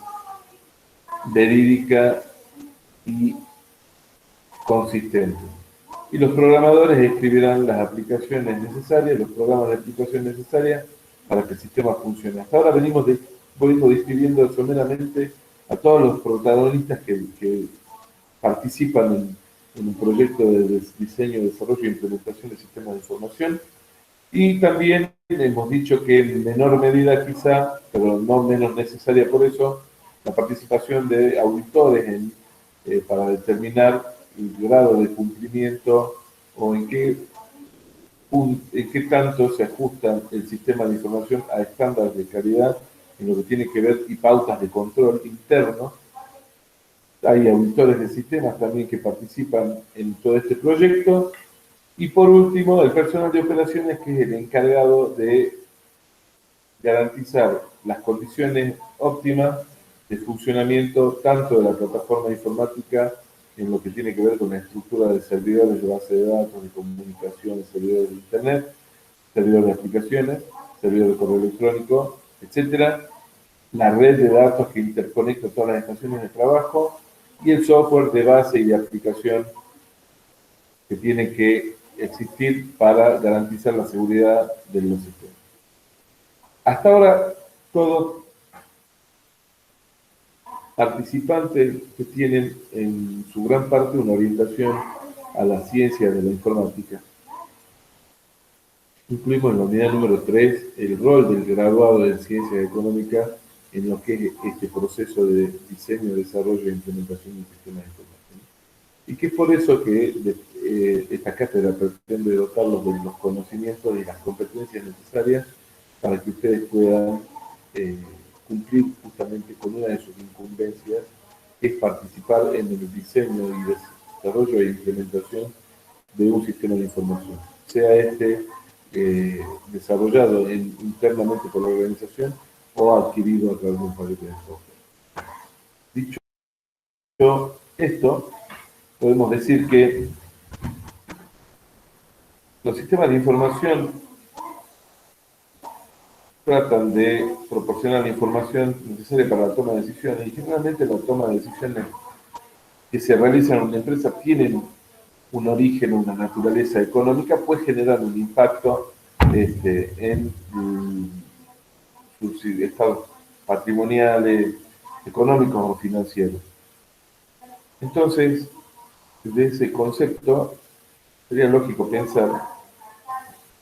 Speaker 1: verídica y consistente. Y los programadores escribirán las aplicaciones necesarias, los programas de aplicación necesarias para que el sistema funcione. Hasta ahora venimos describiendo someramente a todos los protagonistas que participan en un proyecto de diseño, desarrollo e implementación de sistemas de información. Y también hemos dicho que en menor medida quizá, pero no menos necesaria por eso, la participación de auditores para determinar el grado de cumplimiento o en qué tanto se ajusta el sistema de información a estándares de calidad en lo que tiene que ver y pautas de control interno. Hay auditores de sistemas también que participan en todo este proyecto. Y por último, el personal de operaciones, que es el encargado de garantizar las condiciones óptimas de funcionamiento tanto de la plataforma informática en lo que tiene que ver con la estructura de servidores de base de datos, de comunicaciones, servidores de internet, servidores de aplicaciones, servidores de correo electrónico, etcétera, la red de datos que interconecta todas las estaciones de trabajo y el software de base y de aplicación que tiene que existir para garantizar la seguridad de los sistemas. Hasta ahora, todos participantes que tienen en su gran parte una orientación a la ciencia de la informática. Incluimos en la unidad número 3 el rol del graduado de Ciencias Económicas en lo que es este proceso de diseño, desarrollo e implementación de sistemas de información. Y que es por eso que esta cátedra pretende dotarlos de los conocimientos y las competencias necesarias para que ustedes puedan cumplir justamente con una de sus incumbencias, que es participar en el diseño y desarrollo e implementación de un sistema de información, sea este desarrollado internamente por la organización o adquirido a través de un paquete de software. Dicho esto, podemos decir que los sistemas de información tratan de proporcionar la información necesaria para la toma de decisiones, y generalmente la toma de decisiones que se realizan en una empresa tienen un origen, una naturaleza económica, pues generan un impacto en sus estados patrimoniales, económicos o financieros. Entonces, desde ese concepto, sería lógico pensar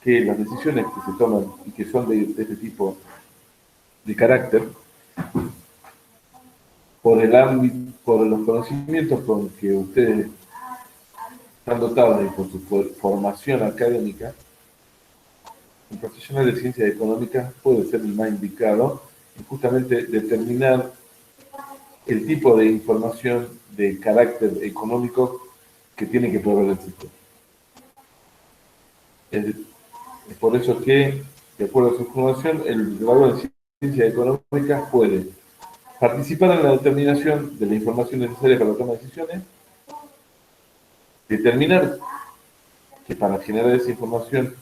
Speaker 1: que las decisiones que se toman y que son de este tipo de carácter, por el ámbito, por los conocimientos con que ustedes están dotados y por su formación académica, un profesional de ciencias económicas puede ser el más indicado en justamente determinar el tipo de información de carácter económico que tiene que proveer el sistema. Es por eso que, de acuerdo a su formación, el graduado en ciencias económicas puede participar en la determinación de la información necesaria para la toma de decisiones, determinar que para generar esa información,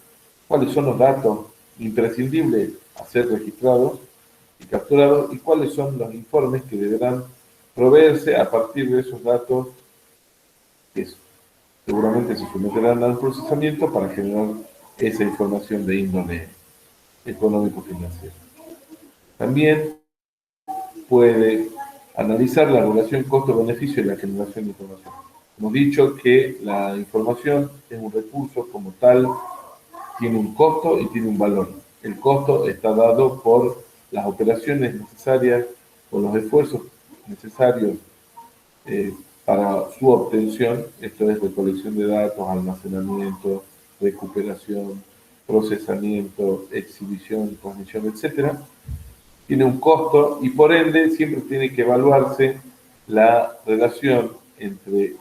Speaker 1: cuáles son los datos imprescindibles a ser registrados y capturados y cuáles son los informes que deberán proveerse a partir de esos datos que seguramente se someterán al procesamiento para generar esa información de índole económico-financiero. También puede analizar la relación costo-beneficio de la generación de información. Hemos dicho que la información es un recurso como tal, tiene un costo y tiene un valor. El costo está dado por las operaciones necesarias o los esfuerzos necesarios para su obtención, esto es recolección de datos, almacenamiento, recuperación, procesamiento, exhibición, transmisión, etcétera. Tiene un costo y por ende siempre tiene que evaluarse la relación entre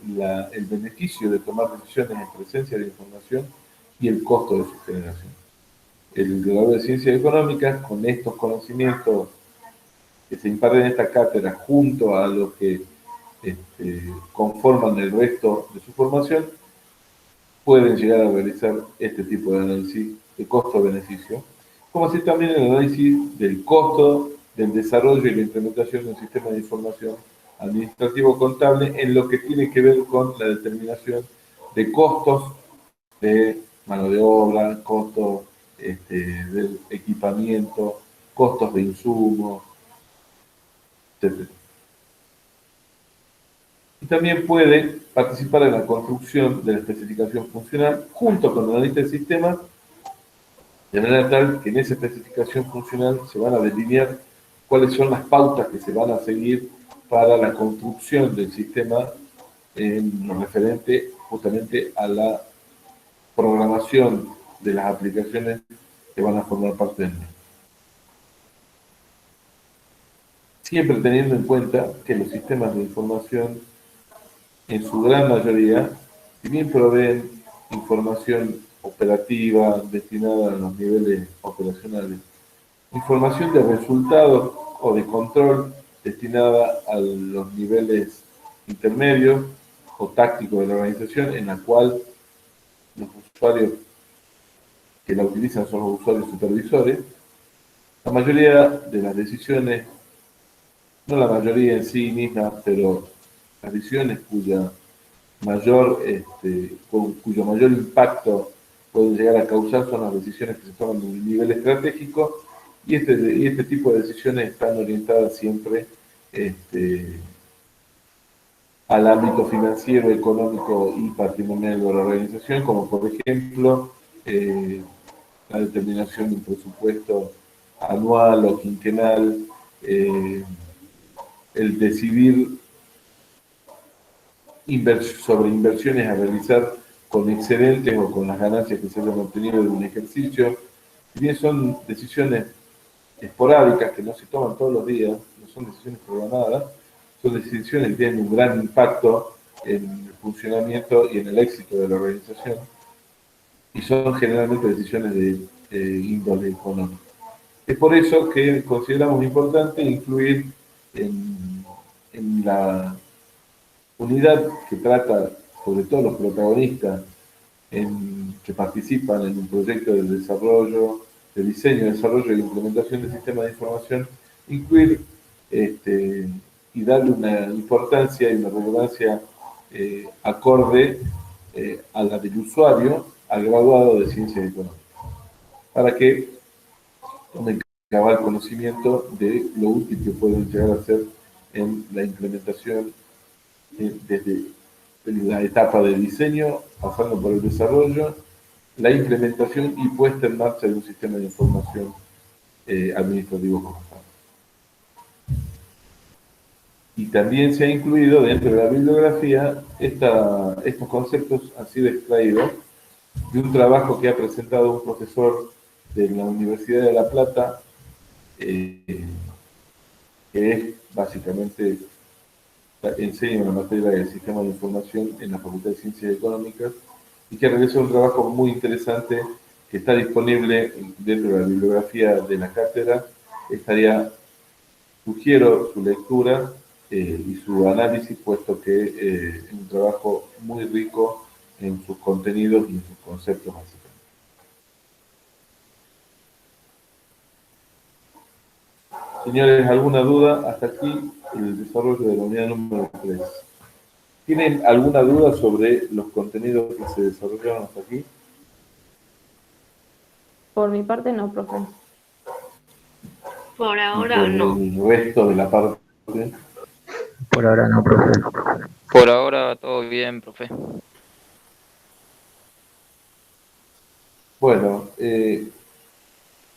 Speaker 1: el beneficio de tomar decisiones en presencia de información y el costo de su generación. El graduado de Ciencias Económicas, con estos conocimientos que se imparten en esta cátedra, junto a los que conforman el resto de su formación, pueden llegar a realizar este tipo de análisis de costo-beneficio, como así también el análisis del costo del desarrollo y la implementación de un sistema de información administrativo contable en lo que tiene que ver con la determinación de costos de mano de obra, costos del equipamiento, costos de insumos, etc. Y también puede participar en la construcción de la especificación funcional junto con el analista del sistema, de manera tal que en esa especificación funcional se van a delinear cuáles son las pautas que se van a seguir para la construcción del sistema en lo referente justamente a la programación de las aplicaciones que van a formar parte del mismo. Siempre teniendo en cuenta que los sistemas de información, en su gran mayoría, si bien proveen información operativa destinada a los niveles operacionales, información de resultados o de control destinada a los niveles intermedios o tácticos de la organización, en la cual los usuarios que la utilizan son los usuarios supervisores, la mayoría de las decisiones, no la mayoría en sí misma, pero las decisiones cuyo mayor impacto pueden llegar a causar son las decisiones que se toman en el nivel estratégico y este tipo de decisiones están orientadas siempre al ámbito financiero, económico y patrimonial de la organización, como por ejemplo la determinación de un presupuesto anual o quinquenal, el decidir sobre inversiones a realizar con excedentes o con las ganancias que se hayan obtenido de un ejercicio. Si bien son decisiones esporádicas que no se toman todos los días, no son decisiones programadas, son decisiones que tienen un gran impacto en el funcionamiento y en el éxito de la organización y son generalmente decisiones de índole económico. Es por eso que consideramos importante incluir en la unidad que trata sobre todo los protagonistas que participan en un proyecto de desarrollo, de diseño, desarrollo y implementación del sistema de información, incluir y darle una importancia y una relevancia acorde a la del usuario, al graduado de Ciencias Económicas, para que tomen cabal conocimiento de lo útil que pueden llegar a ser en la implementación desde la etapa de diseño, pasando por el desarrollo, la implementación y puesta en marcha de un sistema de información administrativo constante. Y también se ha incluido dentro de la bibliografía, estos conceptos han sido extraídos de un trabajo que ha presentado un profesor de la Universidad de La Plata, que es básicamente, enseña una materia del sistema de información en la Facultad de Ciencias Económicas, y que realizó un trabajo muy interesante que está disponible dentro de la bibliografía de la cátedra. Sugiero su lectura y su análisis, puesto que es un trabajo muy rico en sus contenidos y en sus conceptos básicamente. Señores, ¿alguna duda? Hasta aquí el desarrollo de la unidad número 3. ¿Tienen alguna duda sobre los contenidos que se desarrollaron hasta aquí?
Speaker 3: Por mi parte no, profe.
Speaker 2: Por
Speaker 1: Y
Speaker 2: ahora
Speaker 1: por
Speaker 2: no.
Speaker 1: el resto de la parte.
Speaker 4: Por ahora no, profe.
Speaker 5: Por ahora todo bien, profe.
Speaker 1: Bueno,